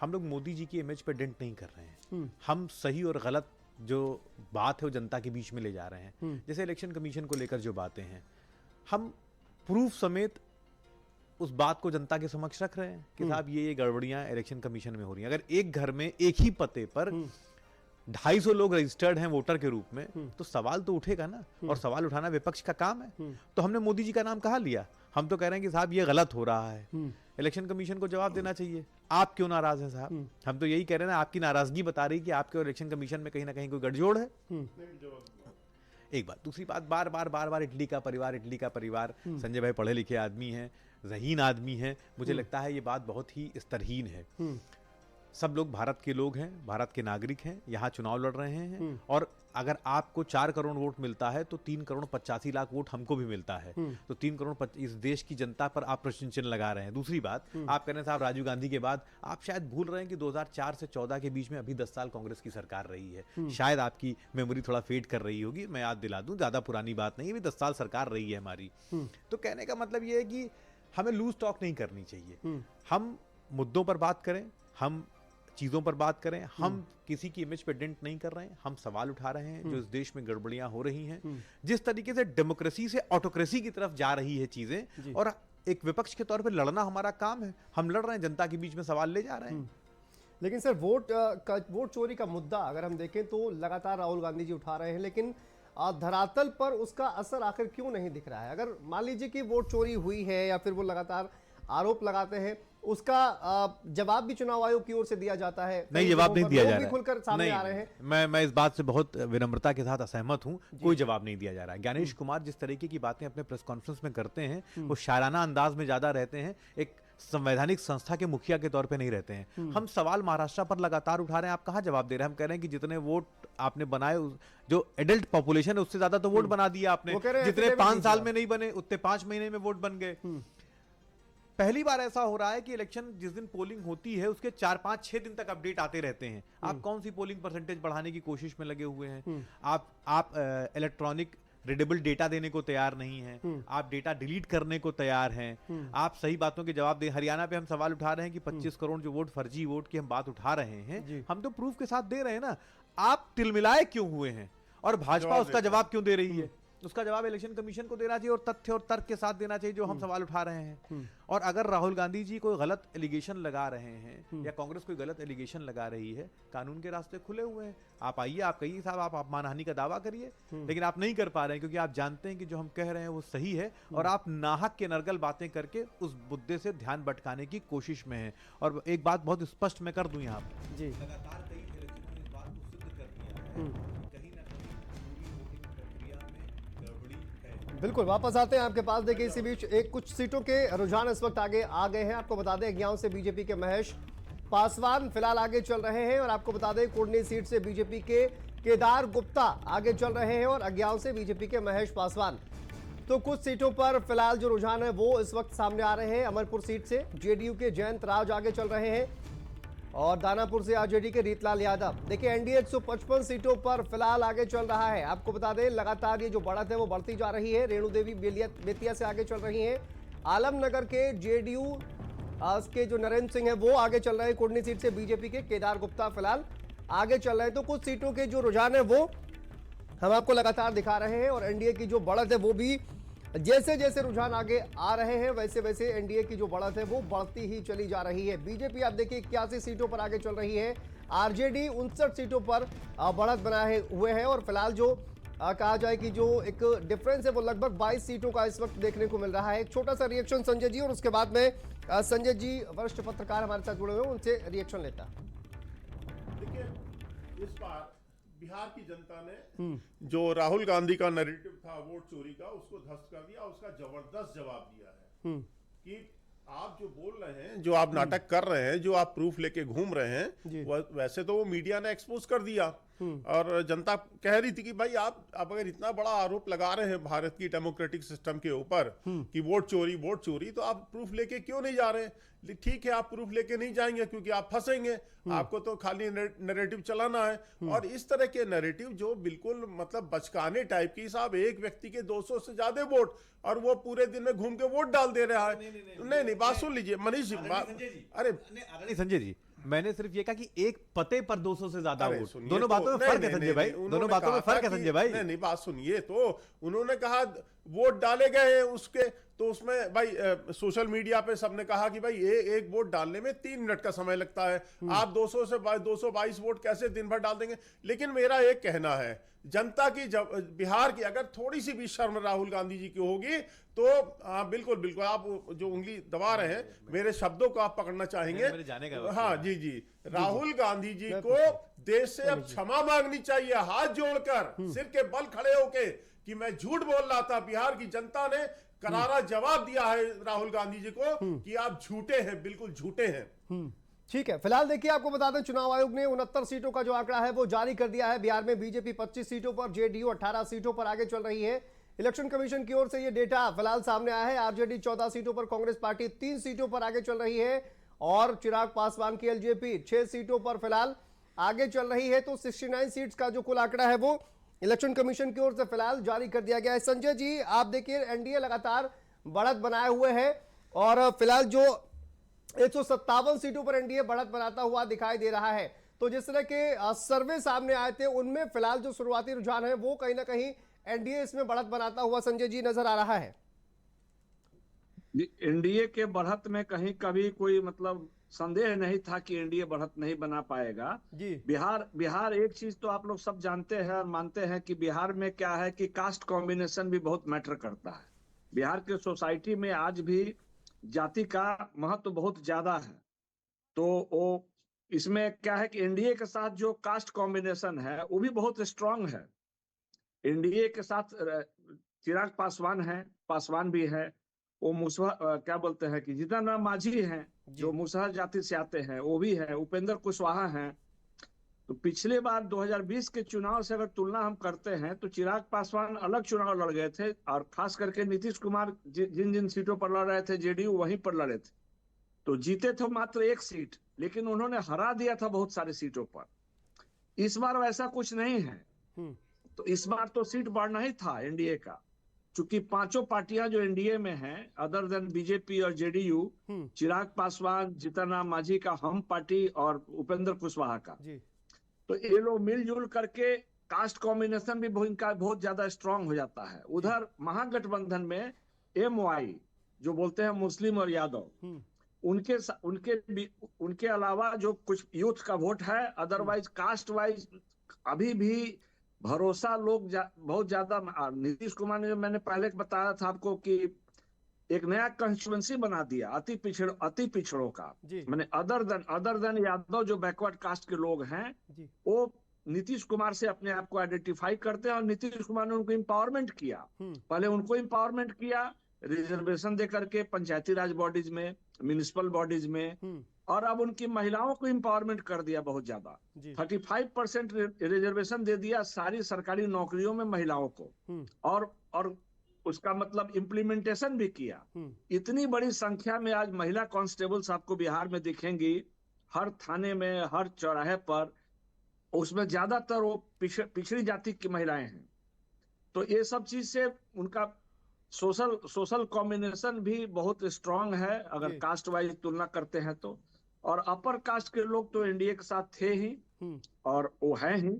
हम लोग मोदी जी की इमेज पे डेंट नहीं कर रहे हैं, हम सही और गलत जो बात है वो जनता के बीच में ले जा रहे हैं। जैसे इलेक्शन कमीशन को लेकर जो बातें हैं, हम प्रूफ समेत उस बात को जनता के समक्ष रख रहे हैं कि साहब ये गड़बड़ियां इलेक्शन कमीशन में हो रही हैं। अगर एक घर में एक ही पते पर 250 लोग रजिस्टर्ड हैं वोटर के रूप में, तो सवाल तो उठेगा ना, और सवाल उठाना विपक्ष का काम है। तो हमने मोदी जी का नाम कहाँ लिया? हम तो कह रहे हैं कि साहब ये गलत हो रहा है, इलेक्शन कमीशन को जवाब देना चाहिए। आप क्यों नाराज हैं साहब? हम तो यही कह रहे हैं ना, आपकी नाराजगी बता रही कि आपके इलेक्शन कमीशन में कहीं ना कहीं कोई गठजोड़ है। एक बात। दूसरी बात, बार बार इटली का परिवार। संजय भाई पढ़े लिखे आदमी हैं, ज़हीन आदमी हैं, मुझे लगता है ये बात बहुत ही स्तरहीन है। सब लोग भारत के लोग हैं, भारत के नागरिक हैं, यहाँ चुनाव लड़ रहे हैं, और अगर आपको 4 करोड़ वोट मिलता है तो 3 करोड़ 85 लाख वोट हमको भी मिलता है। तो 3 करोड़ इस देश की जनता पर आप प्रश्न चिन्ह लगा रहे हैं। दूसरी बात, आप कह रहे हैं साहब राजीव गांधी के बाद, आप शायद भूल रहे हैं कि 2004 से 14 के बीच में अभी 10 साल कांग्रेस की सरकार रही है। शायद आपकी मेमोरी थोड़ा फेड कर रही होगी, मैं याद दिला दूं, ज्यादा पुरानी बात नहीं है, अभी 10 साल सरकार रही है हमारी। तो कहने का मतलब ये है कि हमें लूज टॉक नहीं करनी चाहिए। हम मुद्दों पर बात करें, हम चीजों पर बात करें, हम किसी की इमेज पे डेंट नहीं कर रहे हैं, हम सवाल उठा रहे हैं जो इस देश में गड़बड़ियां हो रही हैं, जिस तरीके से डेमोक्रेसी से ऑटोक्रेसी की तरफ जा रही है चीजें, और एक विपक्ष के तौर पे लड़ना हमारा काम है। हम लड़ रहे हैं, जनता के बीच में सवाल ले जा रहे हैं। लेकिन सर, वोट चोरी का मुद्दा अगर हम देखें तो लगातार राहुल गांधी जी उठा रहे हैं, लेकिन धरातल पर उसका असर आखिर क्यों नहीं दिख रहा है? अगर मान लीजिए कि वोट चोरी हुई है या फिर वो लगातार आरोप लगाते हैं, उसका जवाब भी चुनाव आयोग की ओर से दिया जाता है, नहीं जवाब नहीं दिया जा रहा है, खुलकर सामने आ रहे हैं। मैं इस बात से बहुत विनम्रता के साथ असहमत हूं, कोई जवाब नहीं दिया जा रहा है। ज्ञानेश कुमार जिस तरीके की बातें अपने प्रेस कॉन्फ्रेंस में करते हैं, वो शायराना अंदाज में ज्यादा रहते हैं, एक संवैधानिक संस्था के मुखिया के तौर पे नहीं रहते हैं। हम सवाल महाराष्ट्र पर लगातार उठा रहे हैं, आप कहां जवाब दे रहे हैं? हम कह रहे हैं कि जितने वोट आपने बनाए, जो एडल्ट पॉपुलेशन है उससे ज्यादा तो वोट बना दिया आपने, जितने 5 साल में नहीं बने उतने 5 महीने में वोट बन गए। पहली बार ऐसा हो रहा है कि इलेक्शन जिस दिन पोलिंग होती है उसके 4-5-6 दिन तक अपडेट आते रहते हैं। आप कौन सी पोलिंग परसेंटेज बढ़ाने की कोशिश में लगे हुए हैं? आप इलेक्ट्रॉनिक रीडेबल डेटा देने को तैयार नहीं हैं, आप डेटा डिलीट करने को तैयार हैं, आप सही बातों के जवाब दे। हरियाणा पे हम सवाल उठा रहे हैं कि 25 करोड़ जो वोट फर्जी वोट की हम बात उठा रहे हैं, हम तो प्रूफ के साथ दे रहे हैं ना। आप तिलमिलाए क्यों हुए हैं और भाजपा उसका जवाब क्यों दे रही है? उसका जवाब इलेक्शन कमीशन को देना चाहिए और तथ्य और तर्क के साथ देना चाहिए, जो हम सवाल उठा रहे हैं। और अगर राहुल गांधी जी कोई गलत एलिगेशन लगा रहे हैं या कांग्रेस कोई गलत एलिगेशन लगा रही है, कानून के रास्ते खुले हुए हैं। आप आइए, आप कहिए साहब, आप अपमानहानि का दावा करिए, लेकिन आप नहीं कर पा रहे हैं क्योंकि आप जानते हैं कि जो हम कह रहे हैं वो सही है और आप नाहक के नरगल बातें करके उस मुद्दे से ध्यान भटकाने की कोशिश में हैं। और एक बात बहुत स्पष्ट मैं कर दूं यहाँ पर, जी लगातार कई इलेक्शन में इस बात को सिद्ध कर दिया है, कहीं ना कहीं पूरी वोटिंग प्रक्रिया में गड़बड़ी है। बिल्कुल, वापस आते हैं आपके पास। देखिए, इसी बीच कुछ सीटों के रुझान इस वक्त आगे आ गए हैं। आपको बता दें, अज्ञाओं से बीजेपी के महेश पासवान फिलहाल आगे चल रहे हैं और आपको बता दें कुर्नी सीट से बीजेपी के केदार गुप्ता आगे चल रहे हैं और अज्ञाओं से बीजेपी के महेश पासवान। तो कुछ सीटों पर फिलहाल जो रुझान है वो इस वक्त सामने आ रहे हैं। अमरपुर सीट से जेडीयू के जयंत राज आगे चल रहे हैं और दानापुर से आरजेडी के रीतलाल यादव। देखिए, एनडीए 155 सीटों पर फिलहाल आगे चल रहा है। आपको बता दें, लगातार ये जो बढ़त है वो बढ़ती जा रही है। रेणु देवी बेतिया से आगे चल रही हैं। आलमनगर के जेडीयू के जो नरेंद्र सिंह है वो आगे चल रहे हैं। कुर्नी सीट से बीजेपी के केदार गुप्ता फिलहाल आगे चल रहे हैं। तो कुछ सीटों के जो रुझान है वो हम आपको लगातार दिखा रहे हैं और एनडीए की जो बढ़त है वो भी जैसे जैसे रुझान आगे आ रहे हैं वैसे वैसे एनडीए की जो बढ़त है वो बढ़ती ही चली जा रही है। बीजेपी आप देखिए 81 सीटों पर आगे चल रही है। आरजेडी 59 सीटों पर बढ़त बनाए हुए है और फिलहाल जो कहा जाए कि जो एक डिफरेंस है वो लगभग 22 सीटों का इस वक्त देखने को मिल रहा है। एक छोटा सा रिएक्शन संजय जी और उसके बाद में संजय जी वरिष्ठ पत्रकार हमारे साथ जुड़े हुए हैं, उनसे रिएक्शन लेता। देखिए, इस बार बिहार की जनता ने जो राहुल गांधी का नैरेटिव था वोट चोरी का, उसको ध्वस्त कर दिया। उसका जबरदस्त जवाब दिया है कि आप जो बोल रहे हैं, जो आप नाटक कर रहे हैं, जो आप प्रूफ लेके घूम रहे हैं, वैसे तो वो मीडिया ने एक्सपोज कर दिया और जनता कह रही थी कि भाई आप अगर इतना बड़ा आरोप लगा रहे हैं भारत की डेमोक्रेटिक सिस्टम के ऊपर कि वोट चोरी, तो आप प्रूफ लेके क्यों नहीं जा रहे? ठीक है, आप प्रूफ लेके नहीं जाएंगे क्योंकि आप फंसेंगे, आपको तो खाली नैरेटिव चलाना है। और इस तरह के नैरेटिव जो बिल्कुल मतलब बचकाने टाइप की, साहब एक व्यक्ति के 200 से ज्यादा वोट और वो पूरे दिन में घूम के वोट डाल दे रहा है। नहीं, बात सुन लीजिए मनीष जी। अरे संजय जी, मैंने सिर्फ ये कहा कि एक पते पर 200 से ज्यादा वोट। दोनों बातों में फर्क है संजय भाई, दोनों बातों में फर्क है संजय भाई। नहीं, बात सुनिए। तो उन्होंने कहा वोट डाले गए हैं उसके, तो उसमें भाई सोशल मीडिया पे सबने कहा कि भाई एक वोट डालने में 3 मिनट का समय लगता है, आप 200 से 222 वोट कैसे दिन भर डाल देंगे? लेकिन मेरा एक कहना है, जनता की बिहार की अगर थोड़ी सी भी शर्म राहुल गांधी जी की होगी तो बिल्कुल आप जो उंगली दबा रहे हैं, मेरे शब्दों को आप पकड़ना चाहेंगे। हाँ जी, राहुल गांधी जी को देश से अब क्षमा मांगनी चाहिए, हाथ जोड़कर, सिर के बल खड़े होके कि मैं झूठ बोल रहा था। बिहार की जनता ने करारा जवाब दिया है राहुल गांधी जी को कि आप झूठे हैं, बिल्कुल झूठे हैं। ठीक है, फिलहाल देखिए, आपको बता दें चुनाव आयोग ने 69 सीटों का जो आंकड़ा है वो जारी कर दिया है। बिहार में बीजेपी 25 सीटों पर, जेडीयू 18 सीटों पर आगे चल रही है। इलेक्शन कमीशन की ओर से ये डेटा फिलहाल सामने आया है। आरजेडी 14 सीटों पर, कांग्रेस पार्टी 3 सीटों पर आगे चल रही है और चिराग पासवान की एलजेपी 6 सीटों पर फिलहाल आगे चल रही है। तो 69 सीट्स का जो कुल आंकड़ा है वो इलेक्शन कमीशन की ओर से फिलहाल जारी कर दिया गया है। संजय जी, आप देखिए, एनडीए लगातार बढ़त बनाए हुए है और फिलहाल जो 157 सीटों पर एनडीए बढ़त बनाता हुआ दिखाई दे रहा है। तो जिस तरह के सर्वे सामने आए थे उनमें फिलहाल जो शुरुआती रुझान है वो कहीं ना कहीं एनडीए इसमें बढ़त बनाता हुआ संजय जी नजर आ रहा है। एनडीए के बढ़त में कहीं कभी कोई मतलब संदेह नहीं था कि एनडीए बढ़त नहीं बना पाएगा जी। बिहार एक चीज तो आप लोग सब जानते हैं और मानते हैं कि बिहार में क्या है कि कास्ट कॉम्बिनेशन भी बहुत मैटर करता है। बिहार के सोसाइटी में आज भी जाति का महत्व बहुत ज्यादा है। तो वो इसमें क्या है कि एनडीए के साथ जो कास्ट कॉम्बिनेशन है वो भी बहुत स्ट्रांग है। एनडीए के साथ चिराग पासवान है, पासवान भी है, वो मुसहर क्या बोलते हैं कि जीतन राम मांझी हैं जो मुसहर जाति से आते हैं वो भी है, उपेंद्र कुशवाहा हैं। तो पिछले बार 2020 के चुनाव से अगर तुलना हम करते हैं तो चिराग पासवान अलग चुनाव लड़ गए थे, और खास करके नीतीश कुमार जिन जिन सीटों पर लड़ रहे थे जेडीयू वहीं पर लड़े थे, तो जीते थे मात्र एक सीट, लेकिन उन्होंने हरा दिया था बहुत सारी सीटों पर। इस बार वैसा कुछ नहीं है, तो इस बार तो सीट बढ़ना ही था एनडीए का, चूंकि पांचों पार्टियां जो एनडीए में हैं अदर देन बीजेपी और जेडीयू, चिराग पासवान, जीतन राम मांझी का हम पार्टी और उपेंद्र कुशवाहा का, तो ये लोग मिलजुल करके कास्ट कॉम्बिनेशन भी इनका बहुत ज्यादा स्ट्रांग हो जाता है। उधर महागठबंधन में एमवाई जो बोलते हैं मुस्लिम और यादव, उनके अलावा जो कुछ यूथ का वोट है, अदरवाइज कास्ट वाइज अभी भी भरोसा लोग बहुत ज्यादा। नीतीश कुमार ने, मैंने पहले बताया था आपको कि एक नया कंस्टिट्यूएंसी बना दिया अति पिछड़ों का, मैंने अदर देन यादव जो बैकवर्ड कास्ट के लोग हैं वो नीतीश कुमार से अपने आप को आइडेंटिफाई करते हैं, और नीतीश कुमार ने उनको एम्पावरमेंट किया। पहले उनको एम्पावरमेंट किया रिजर्वेशन दे करके पंचायती राज बॉडीज में, म्युनिसिपल बॉडीज में, और अब उनकी महिलाओं को एम्पावरमेंट कर दिया बहुत ज्यादा। 35% रिजर्वेशन दे दिया सारी सरकारी नौकरियों में महिलाओं को, और उसका मतलब इम्प्लीमेंटेशन भी किया। इतनी बड़ी संख्या में आज महिला कांस्टेबल्स आपको बिहार में दिखेंगी, हर थाने में, हर चौराहे पर, उसमें ज्यादातर वो पिछड़ी जाति की महिलाएं हैं। तो ये सब चीज से उनका सोशल कॉम्बिनेशन भी बहुत स्ट्रांग है अगर कास्ट वाइज तुलना करते हैं तो। और अपर कास्ट के लोग तो एनडीए के साथ थे ही और वो हैं ही,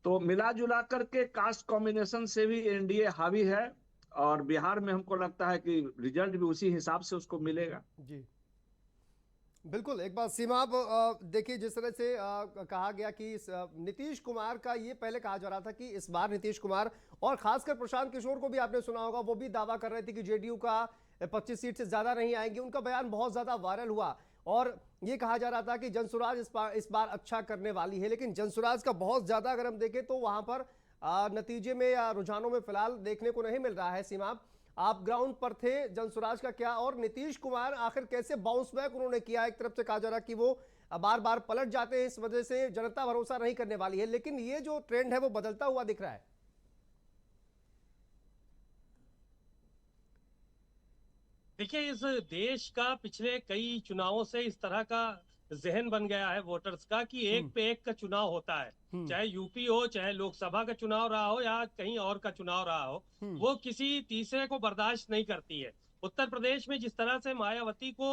तो मिला जुला करके कास्ट कॉम्बिनेशन से भी एनडीए हावी है, और बिहार में हमको लगता है कि रिजल्ट भी उसी हिसाब से उसको मिलेगा। जी बिल्कुल। एक बात सीमा, आप देखिए जिस तरह से कहा गया कि नीतीश कुमार का, ये पहले कहा जा रहा था कि इस बार नीतीश कुमार, और खासकर प्रशांत किशोर को भी आपने सुना होगा, वो भी दावा कर रहे थे कि जेडीयू का 25 सीट से ज्यादा नहीं आएंगी। उनका बयान बहुत ज्यादा वायरल हुआ और ये कहा जा रहा था कि जनसुराज इस बार अच्छा करने वाली है, लेकिन जनसुराज का बहुत ज्यादा अगर हम देखें तो वहां पर नतीजे में या रुझानों में फिलहाल देखने को नहीं मिल रहा है। सीमा, आप ग्राउंड पर थे, जनसुराज का क्या, और नीतीश कुमार आखिर कैसे बाउंस बैक उन्होंने किया? एक तरफ से कहा जा रहा कि वो बार बार पलट जाते हैं, इस वजह से जनता भरोसा नहीं करने वाली है, लेकिन ये जो ट्रेंड है वो बदलता हुआ दिख रहा है। देखिए, इस देश का पिछले कई चुनावों से इस तरह का जहन बन गया है वोटर्स का कि एक पे एक का चुनाव होता है, चाहे यूपी हो, चाहे लोकसभा का चुनाव रहा हो या कहीं और का चुनाव रहा हो, वो किसी तीसरे को बर्दाश्त नहीं करती है। उत्तर प्रदेश में जिस तरह से मायावती को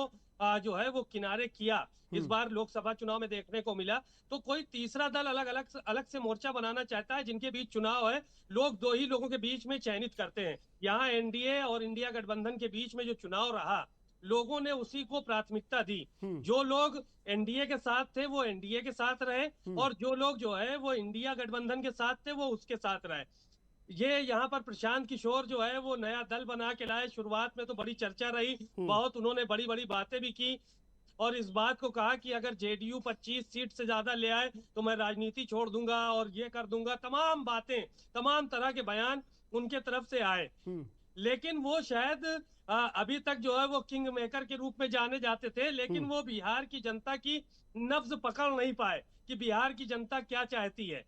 जो है वो किनारे किया इस बार लोकसभा चुनाव में देखने को मिला, तो कोई तीसरा दल अलग से मोर्चा बनाना चाहता है जिनके बीच चुनाव है, लोग दो ही लोगों के बीच में चयनित करते हैं। यहाँ एनडीए और इंडिया गठबंधन के बीच में जो चुनाव रहा, लोगों ने उसी को प्राथमिकता दी। जो लोग एनडीए के साथ थे वो एनडीए के साथ रहे, और जो लोग जो है वो इंडिया गठबंधन के साथ थे वो उसके साथ रहे। ये यहाँ पर प्रशांत किशोर जो है वो नया दल बना के लाए। शुरुआत में तो बड़ी चर्चा रही, बहुत उन्होंने बड़ी बड़ी बातें भी की, और इस बात को कहा कि अगर जेडीयू 25 सीट से ज्यादा ले आए तो मैं राजनीति छोड़ दूंगा और ये कर दूंगा। तमाम बातें, तमाम तरह के बयान उनके तरफ से आए, लेकिन वो शायद अभी तक जो है वो किंग मेकर के रूप में जाने जाते थे, लेकिन वो बिहार की जनता की नब्ज पकड़ नहीं पाए कि बिहार की जनता क्या चाहती है।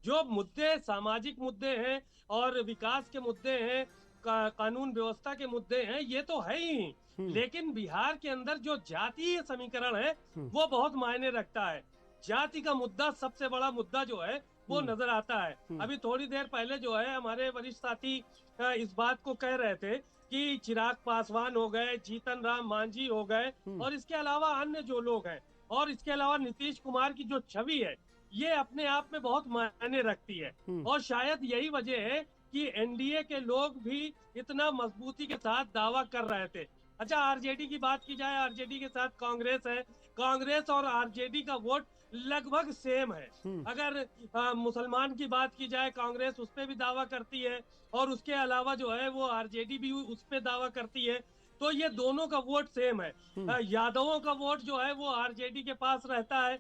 जो मुद्दे, सामाजिक मुद्दे हैं और विकास के मुद्दे हैं, कानून व्यवस्था के मुद्दे हैं, ये तो है ही, लेकिन बिहार के अंदर जो जातीय समीकरण है वो बहुत मायने रखता है। जाति का मुद्दा सबसे बड़ा मुद्दा जो है वो नजर आता है। अभी थोड़ी देर पहले जो है हमारे वरिष्ठ साथी इस बात को कह रहे थे कि चिराग पासवान हो गए, जीतन राम मांझी हो गए, और इसके अलावा अन्य जो लोग हैं, और इसके अलावा नीतीश कुमार की जो छवि है ये अपने आप में बहुत मायने रखती है। और शायद यही वजह है कि एनडीए के लोग भी इतना मजबूती के साथ दावा कर रहे थे। अच्छा, आरजेडी की बात की जाए, आरजेडी के साथ कांग्रेस है, कांग्रेस और आरजेडी का वोट लगभग सेम है। अगर मुसलमान की बात की जाए, कांग्रेस उस पे भी दावा करती है, और उसके अलावा जो है वो आरजेडी भी उस पे दावा करती है, तो ये दोनों का वोट सेम है। यादवों का वोट जो है वो आरजेडी के पास रहता है,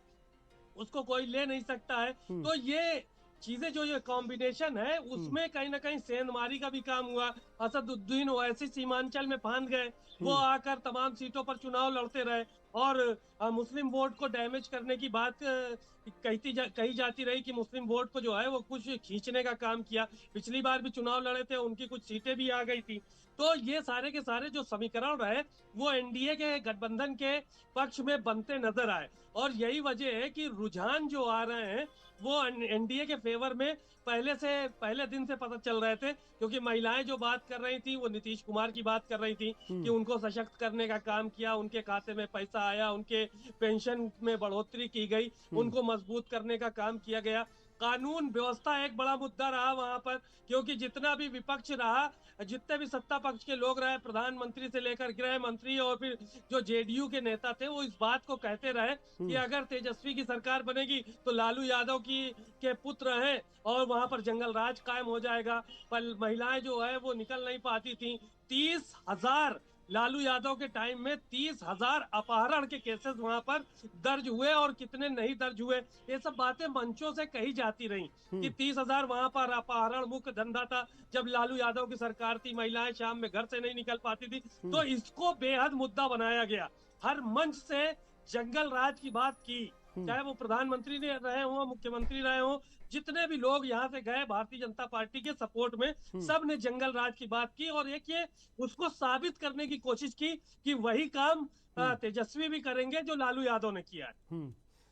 उसको कोई ले नहीं सकता है। तो ये चीजें, जो ये कॉम्बिनेशन है, उसमें कहीं ना कहीं सेंधमारी का भी काम हुआ। असदुद्दीन ओवैसी सीमांचल में फांद गए, वो आकर तमाम सीटों पर चुनाव लड़ते रहे, और मुस्लिम वोट को डैमेज करने की बात कही जाती रही कि मुस्लिम वोट को जो है वो कुछ खींचने का काम किया। पिछली बार भी चुनाव लड़े थे, उनकी कुछ सीटें भी आ गई थी। तो ये सारे के सारे जो समीकरण रहे वो एनडीए के गठबंधन के पक्ष में बनते नजर आए, और यही वजह है कि रुझान जो आ रहे हैं वो एनडीए के फेवर में पहले दिन से पता चल रहे थे, क्योंकि महिलाएं जो बात कर रही थी वो नीतीश कुमार की बात कर रही थी कि उनको सशक्त करने का काम किया, उनके खाते में पैसा आया, उनके पेंशन में बढ़ोतरी की गई, उनको मजबूत करने का काम किया गया। कानून व्यवस्था एक बड़ा मुद्दा रहा वहां पर, क्योंकि जितना भी विपक्ष रहा, जितने भी सत्ता पक्ष के लोग रहे, प्रधानमंत्री से लेकर गृह मंत्री और फिर जो जेडीयू के नेता थे, वो इस बात को कहते रहे कि अगर तेजस्वी की सरकार बनेगी तो लालू यादव के पुत्र हैं और वहां पर जंगल राज कायम हो जाएगा। पर महिलाएं जो है वो निकल नहीं पाती थी। 30,000 लालू यादव के टाइम में 30,000 अपहरण के केसेस वहां पर दर्ज हुए, और कितने नहीं दर्ज हुए, ये सब बातें मंचों से कही जाती रही कि 30,000 वहां पर अपहरण मुख्य धंधा था जब लालू यादव की सरकार थी। महिलाएं शाम में घर से नहीं निकल पाती थी। तो इसको बेहद मुद्दा बनाया गया। हर मंच से जंगल राज की बात की, चाहे वो प्रधानमंत्री ने रहे हो, मुख्यमंत्री रहे हो, जितने भी लोग यहाँ से गए भारतीय जनता पार्टी के सपोर्ट में, सब ने जंगल राज की बात की, और एक ये उसको साबित करने की कोशिश की कि वही काम तेजस्वी भी करेंगे जो लालू यादव ने किया है।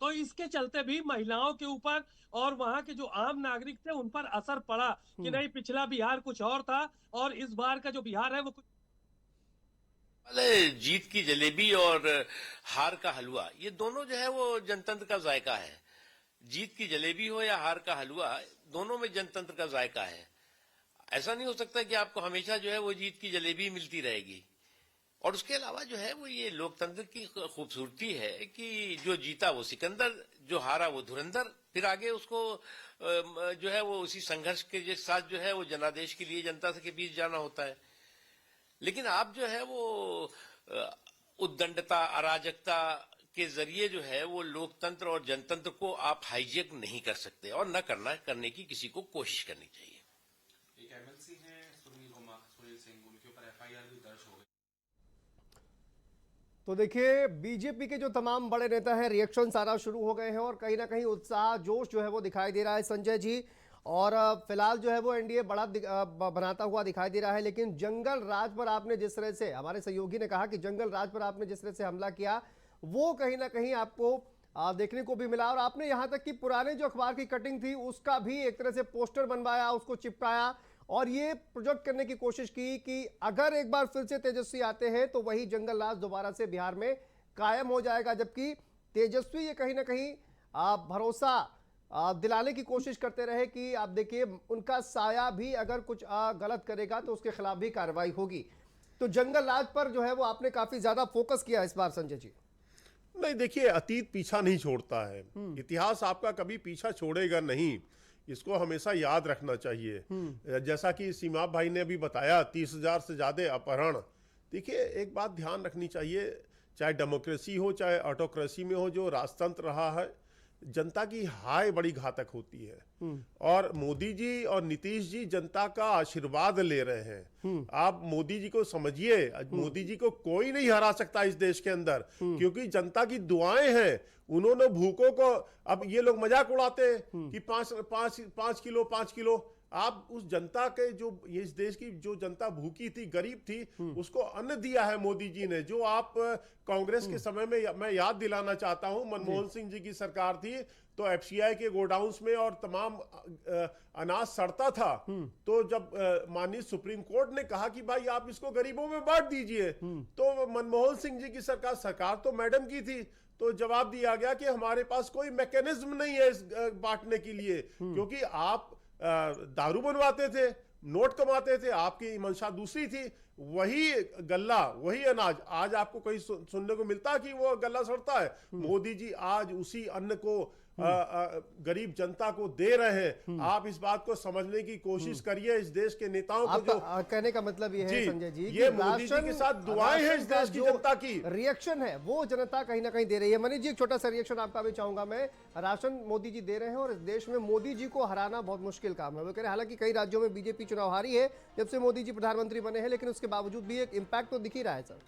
तो इसके चलते भी महिलाओं के ऊपर और वहां के जो आम नागरिक थे उन पर असर पड़ा कि नहीं, पिछला बिहार कुछ और था और इस बार का जो बिहार है वो कुछ। जीत की जलेबी और हार का हलवा, ये दोनों जो है वो जनतंत्र का जायका है। जीत की जलेबी हो या हार का हलवा, दोनों में जनतंत्र का जायका है। ऐसा नहीं हो सकता कि आपको हमेशा जो है वो जीत की जलेबी मिलती रहेगी। और उसके अलावा जो है वो ये लोकतंत्र की खूबसूरती है कि जो जीता वो सिकंदर, जो हारा वो धुरंधर, फिर आगे उसको जो है वो उसी संघर्ष के साथ जो है वो जनादेश के लिए जनता के बीच जाना होता है। लेकिन आप जो है वो उद्दंडता, अराजकता के जरिए जो है वो लोकतंत्र और जनतंत्र को आप हाईजेक नहीं कर सकते, और न करने की किसी को कोशिश करनी चाहिए। एक एमएलसी हैं सुनील सिंह, उनके ऊपर एफआईआर भी दर्ज हो गई। तो देखिए, बीजेपी के जो तमाम बड़े नेता हैं, रिएक्शन आना शुरू हो गए हैं और कहीं ना कहीं उत्साह, जोश जो है वो दिखाई दे रहा है संजय जी। और फिलहाल जो है वो एनडीए बड़ा बनाता हुआ दिखाई दे रहा है। लेकिन जंगल राज पर आपने जिस तरह से, हमारे सहयोगी ने कहा कि जंगल राज पर आपने जिस तरह से हमला किया, वो कहीं ना कहीं आपको देखने को भी मिला। और आपने यहाँ तक कि पुराने जो अखबार की कटिंग थी उसका भी एक तरह से पोस्टर बनवाया, उसको चिपकाया और ये प्रोजेक्ट करने की कोशिश की कि अगर एक बार फिर से तेजस्वी आते हैं तो वही जंगल राज दोबारा से बिहार में कायम हो जाएगा। जबकि तेजस्वी ये कहीं ना कहीं भरोसा दिलाने की कोशिश करते रहे कि आप देखिए, उनका साया भी अगर कुछ गलत करेगा तो उसके खिलाफ भी कार्रवाई होगी। तो जंगल राज पर जो है वो आपने काफी ज्यादा फोकस किया इस बार संजय जी। नहीं, देखिए, अतीत पीछा नहीं छोड़ता है, इतिहास आपका कभी पीछा छोड़ेगा नहीं, इसको हमेशा याद रखना चाहिए। जैसा कि सीमा भाई ने अभी बताया, 30,000 से ज्यादा अपहरण। देखिए, एक बात ध्यान रखनी चाहिए, चाहे डेमोक्रेसी हो चाहे ऑटोक्रेसी में हो, जो राजतंत्र रहा है, जनता की हाय बड़ी घातक होती है। और मोदी जी और नीतीश जी जनता का आशीर्वाद ले रहे हैं। आप मोदी जी को समझिए, मोदी जी को कोई नहीं हरा सकता इस देश के अंदर, क्योंकि जनता की दुआएं हैं। उन्होंने भूखों को, अब ये लोग मजाक उड़ाते हैं कि 5 किलो, आप उस जनता के, जो इस देश की जो जनता भूखी थी, गरीब थी, उसको अन्न दिया है मोदी जी ने। जो आप कांग्रेस के समय में, मैं याद दिलाना चाहता हूं, मनमोहन सिंह जी की सरकार थी तो एफसीआई के गोडाउंस में और तमाम अनाज सड़ता था। तो जब माननीय सुप्रीम कोर्ट ने कहा कि भाई आप इसको गरीबों में बांट दीजिए, तो मनमोहन सिंह जी की सरकार तो मैडम की थी, तो जवाब दिया गया कि हमारे पास कोई मैकेनिज्म नहीं है इस बांटने के लिए, क्योंकि आप दारू बनवाते थे, नोट कमाते थे, आपकी मंशा दूसरी थी। वही गल्ला, वही अनाज आज आपको कहीं सुनने को मिलता कि वो गल्ला सड़ता है। मोदी जी आज उसी अन्न को गरीब जनता को दे रहे हैं। आप इस बात को समझने की कोशिश करिए। इस देश के नेताओं को, जो कहने का मतलब ये है संजय जी, ये मोदी जी के साथ दुआएं हैं इस देश की जनता की, रिएक्शन है वो जनता कहीं ना कहीं दे रही है। मनीष जी, एक छोटा सा रिएक्शन आपका भी चाहूंगा मैं। राशन मोदी जी दे रहे हैं और इस देश में मोदी जी को हराना बहुत मुश्किल काम है। वो कह रहे हैं हालांकि कई राज्यों में बीजेपी चुनाव हारी है जब से मोदी जी प्रधानमंत्री बने हैं, लेकिन उसके बावजूद भी एक इम्पैक्ट तो दिख ही रहा है सर।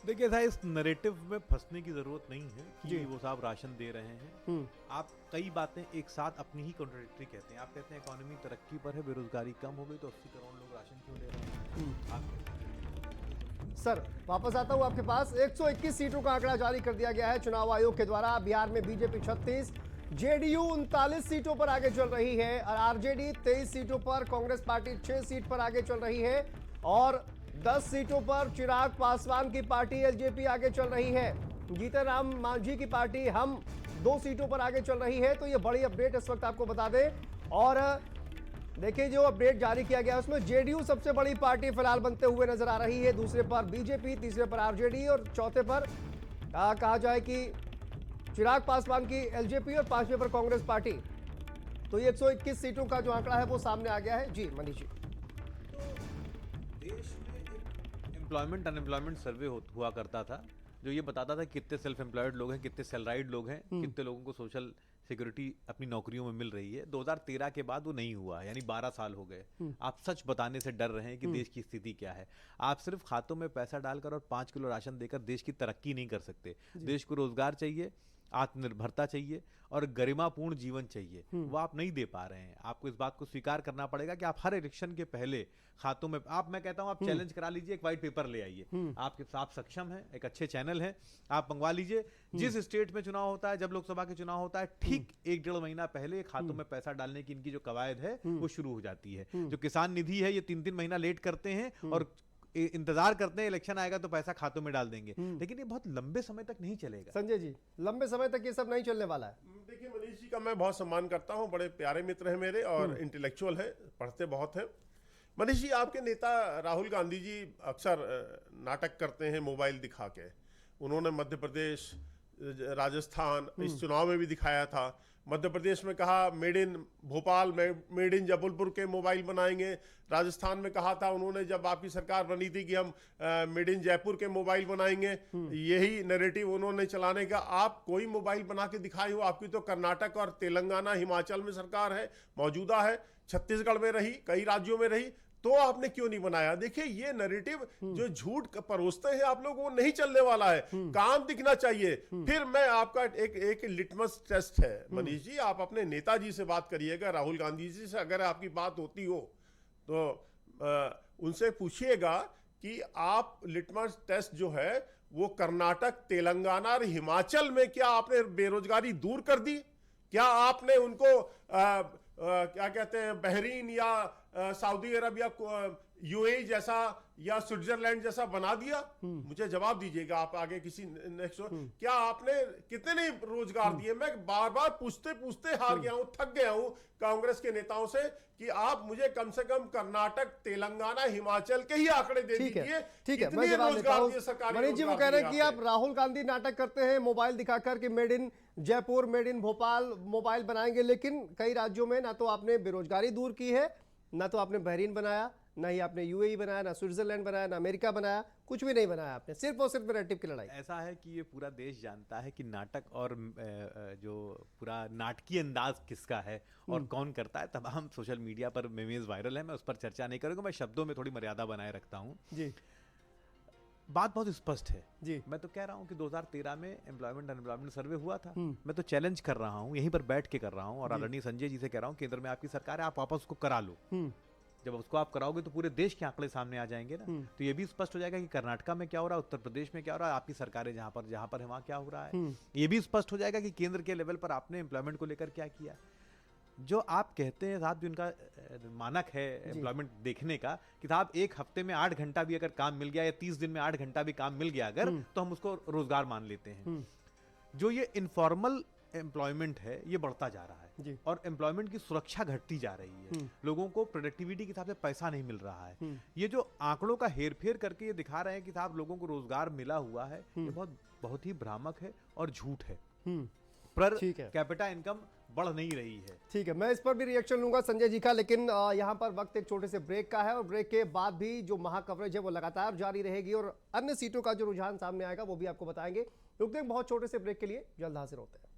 देखिए साहब, इस नैरेटिव में फंसने की जरूरत नहीं है कि जी। वो साहब राशन दे रहे हैं। आप कई बातें एक साथ अपनी ही कॉन्ट्राडिक्टरी कहते हैं। आप कहते हैं इकोनॉमी तरक्की पर है, बेरोजगारी कम हो गई, तो 80 करोड़ लोग राशन क्यों ले रहे हैं? आप सर वापस आता हूं आपके पास। 121 सीटों का आंकड़ा जारी कर दिया गया है चुनाव आयोग के द्वारा। बिहार में बीजेपी 36, जेडीयू 39 सीटों पर आगे चल रही है और आरजेडी 23 सीटों पर, कांग्रेस पार्टी 6 सीट पर आगे चल रही है और 10 सीटों पर चिराग पासवान की पार्टी एलजेपी आगे चल रही है। जीतन राम मांझी की पार्टी हम 2 सीटों पर आगे चल रही है। तो ये बड़ी अपडेट इस वक्त आपको बता दें। और देखिए जो अपडेट जारी किया गया उसमें जेडीयू सबसे बड़ी पार्टी फिलहाल बनते हुए नजर आ रही है। दूसरे पर बीजेपी, तीसरे पर आरजेडी और चौथे पर कहा जाए कि चिराग पासवान की एलजेपी और 5वें पर कांग्रेस पार्टी। तो ये 121 सीटों का जो आंकड़ा है वो सामने आ गया है। जी मनीष जी। देश में एक एम्प्लॉयमेंट अनएम्प्लॉयमेंट सर्वे हुआ करता था, जो ये बताता था कितने सेल्फ एम्प्लॉयड लोग हैं, कितने सैलराइड लोग हैं, कितने लोगों को सोशल सिक्योरिटी अपनी नौकरियों में मिल रही है। 2013 के बाद वो नहीं हुआ, यानी 12 साल हो गए। आप सच बताने से डर रहे हैं कि देश की स्थिति क्या है। आप सिर्फ खातों में पैसा डालकर और 5 किलो राशन देकर देश की तरक्की नहीं कर सकते। देश को रोजगार चाहिए, आत्मनिर्भरता चाहिए और गरिमापूर्ण जीवन चाहिए। वो आप नहीं दे पा रहे हैं। आपको इस बात को स्वीकार करना पड़ेगा कि आप हर इलेक्शन के पहले खातों में मैं कहता हूं आप चैलेंज करा लीजिए, एक व्हाइट पेपर ले आइए। आपके साथ सक्षम है, एक अच्छे चैनल है, आप मंगवा लीजिए। जिस स्टेट में चुनाव होता है, जब लोकसभा के चुनाव होता है, ठीक 1-1.5 महीना पहले खातों में पैसा डालने की इनकी जो कवायद है वो शुरू हो जाती है। जो किसान निधि है, ये 3-3 महीना लेट करते हैं और इंतजार करते हैं इलेक्शन आएगा तो पैसा खातों में डाल देंगे। लेकिन ये बहुत लंबे समय तक नहीं चलेगा। संजय जी, लंबे समय तक ये सब नहीं चलने वाला है। देखिए मनीष जी का मैं बहुत सम्मान करता हूं, बड़े प्यारे मित्र हैं मेरे और इंटेलेक्चुअल हैं, पढ़ते बहुत हैं। मनीष जी, आपके नेता राहुल गांधी जी अक्सर नाटक करते हैं मोबाइल दिखा के। उन्होंने मध्य प्रदेश, राजस्थान इस चुनाव में भी दिखाया था। मध्य प्रदेश में कहा made in Bhopal, made in Jabalpur के मोबाइल बनाएंगे। राजस्थान में कहा था उन्होंने, जब आपकी सरकार बनी थी, कि हम मेड इन जयपुर के मोबाइल बनाएंगे। यही नैरेटिव उन्होंने चलाने का। आप कोई मोबाइल बना के दिखाए हो? आपकी तो कर्नाटक और तेलंगाना, हिमाचल में सरकार है, मौजूदा है, छत्तीसगढ़ में रही, कई राज्यों में रही, तो आपने क्यों नहीं बनाया? देखिए ये नैरेटिव जो झूठ परोसते हैं आप लोग, वो नहीं चलने वाला है। काम दिखना चाहिए। फिर मैं आपका एक लिटमस टेस्ट है मनीष जी, आप अपने नेताजी से बात करिएगा, राहुल गांधी जी से अगर आपकी बात होती हो तो उनसे पूछिएगा कि आप लिटमस टेस्ट जो है वो कर्नाटक, तेलंगाना और हिमाचल में क्या आपने बेरोजगारी दूर कर दी? क्या आपने उनको क्या कहते हैं, बहरीन या सऊदी अरब या यूएई जैसा या स्विट्जरलैंड जैसा बना दिया? मुझे जवाब दीजिएगा आप आगे किसी नेक्स्ट। क्या आपने कितने नहीं रोजगार दिए? मैं बार बार पूछते पूछते हार गया हूं, थक गया हूं कांग्रेस के नेताओं से कि आप मुझे कम से कम कर्नाटक, तेलंगाना, हिमाचल के ही आंकड़े दे दीजिए। ठीक है, मैं जवाब देता हूं। मनीष जी, वो कह रहे हैं कि आप राहुल गांधी नाटक करते हैं मोबाइल दिखाकर कि made in Jaipur, made in Bhopal mobile बनाएंगे, लेकिन कई राज्यों में ना तो आपने बेरोजगारी दूर की है, ना तो आपने बहरीन बनाया, ना ही आपने यूएई बनाया, ना स्विट्जरलैंड बनाया, ना अमेरिका बनाया, कुछ भी नहीं बनाया आपने, सिर्फ और सिर्फ नैरेटिव की लड़ाई। ऐसा है कि ये पूरा देश जानता है कि नाटक और जो पूरा नाटकीय अंदाज किसका है और कौन करता है। तमाम सोशल मीडिया पर मेमेज वायरल है, मैं उस पर चर्चा नहीं करूंगा। मैं शब्दों में थोड़ी मर्यादा बनाए रखता हूं। जी, बात बहुत स्पष्ट है जी। मैं तो कह रहा हूं कि 2013 में एम्प्लॉयमेंट अनएम्प्लॉयमेंट सर्वे हुआ था। मैं तो चैलेंज कर रहा हूं, यहीं पर बैठ के कर रहा हूं और आदरणीय संजय जी से कह रहा हूं, केंद्र में आपकी सरकार है, आप वापस उसको करा लो। जब उसको आप कराओगे तो पूरे देश के आंकड़े सामने आ जाएंगे ना। तो ये भी स्पष्ट हो जाएगा कि कर्नाटका में क्या हो रहा है, उत्तर प्रदेश में क्या हो रहा है, आपकी सरकारें जहां पर है वहां क्या हो रहा है। ये भी स्पष्ट हो जाएगा कि केंद्र के लेवल पर आपने एम्प्लॉयमेंट को लेकर क्या किया। जो आप कहते हैं साहब, जो इनका मानक है एम्प्लॉयमेंट देखने का, कि साहब 1 हफ्ते में 8 घंटा भी अगर काम मिल गया या 30 दिन में 8 घंटा भी काम मिल गया अगर, तो हम उसको रोजगार मान लेते हैं। जो ये इनफॉर्मल एम्प्लॉयमेंट है ये बढ़ता जा रहा है और एम्प्लॉयमेंट की सुरक्षा घटती जा रही है। लोगों को प्रोडक्टिविटी के हिसाब से पैसा नहीं मिल रहा है। ये जो आंकड़ों का हेरफेर करके ये दिखा रहे हैं कि साहब लोगों को रोजगार मिला हुआ है, ये बहुत ही भ्रामक है और झूठ है। पर कैपिटा इनकम बढ़ नहीं रही है। ठीक है, मैं इस पर भी रिएक्शन लूंगा संजय जी का, लेकिन यहाँ पर वक्त एक छोटे से ब्रेक का है और ब्रेक के बाद भी जो महा कवरेज है वो लगातार जारी रहेगी और अन्य सीटों का जो रुझान सामने आएगा वो भी आपको बताएंगे। रुकते हैं बहुत छोटे से ब्रेक के लिए, जल्द हाजिर होते हैं।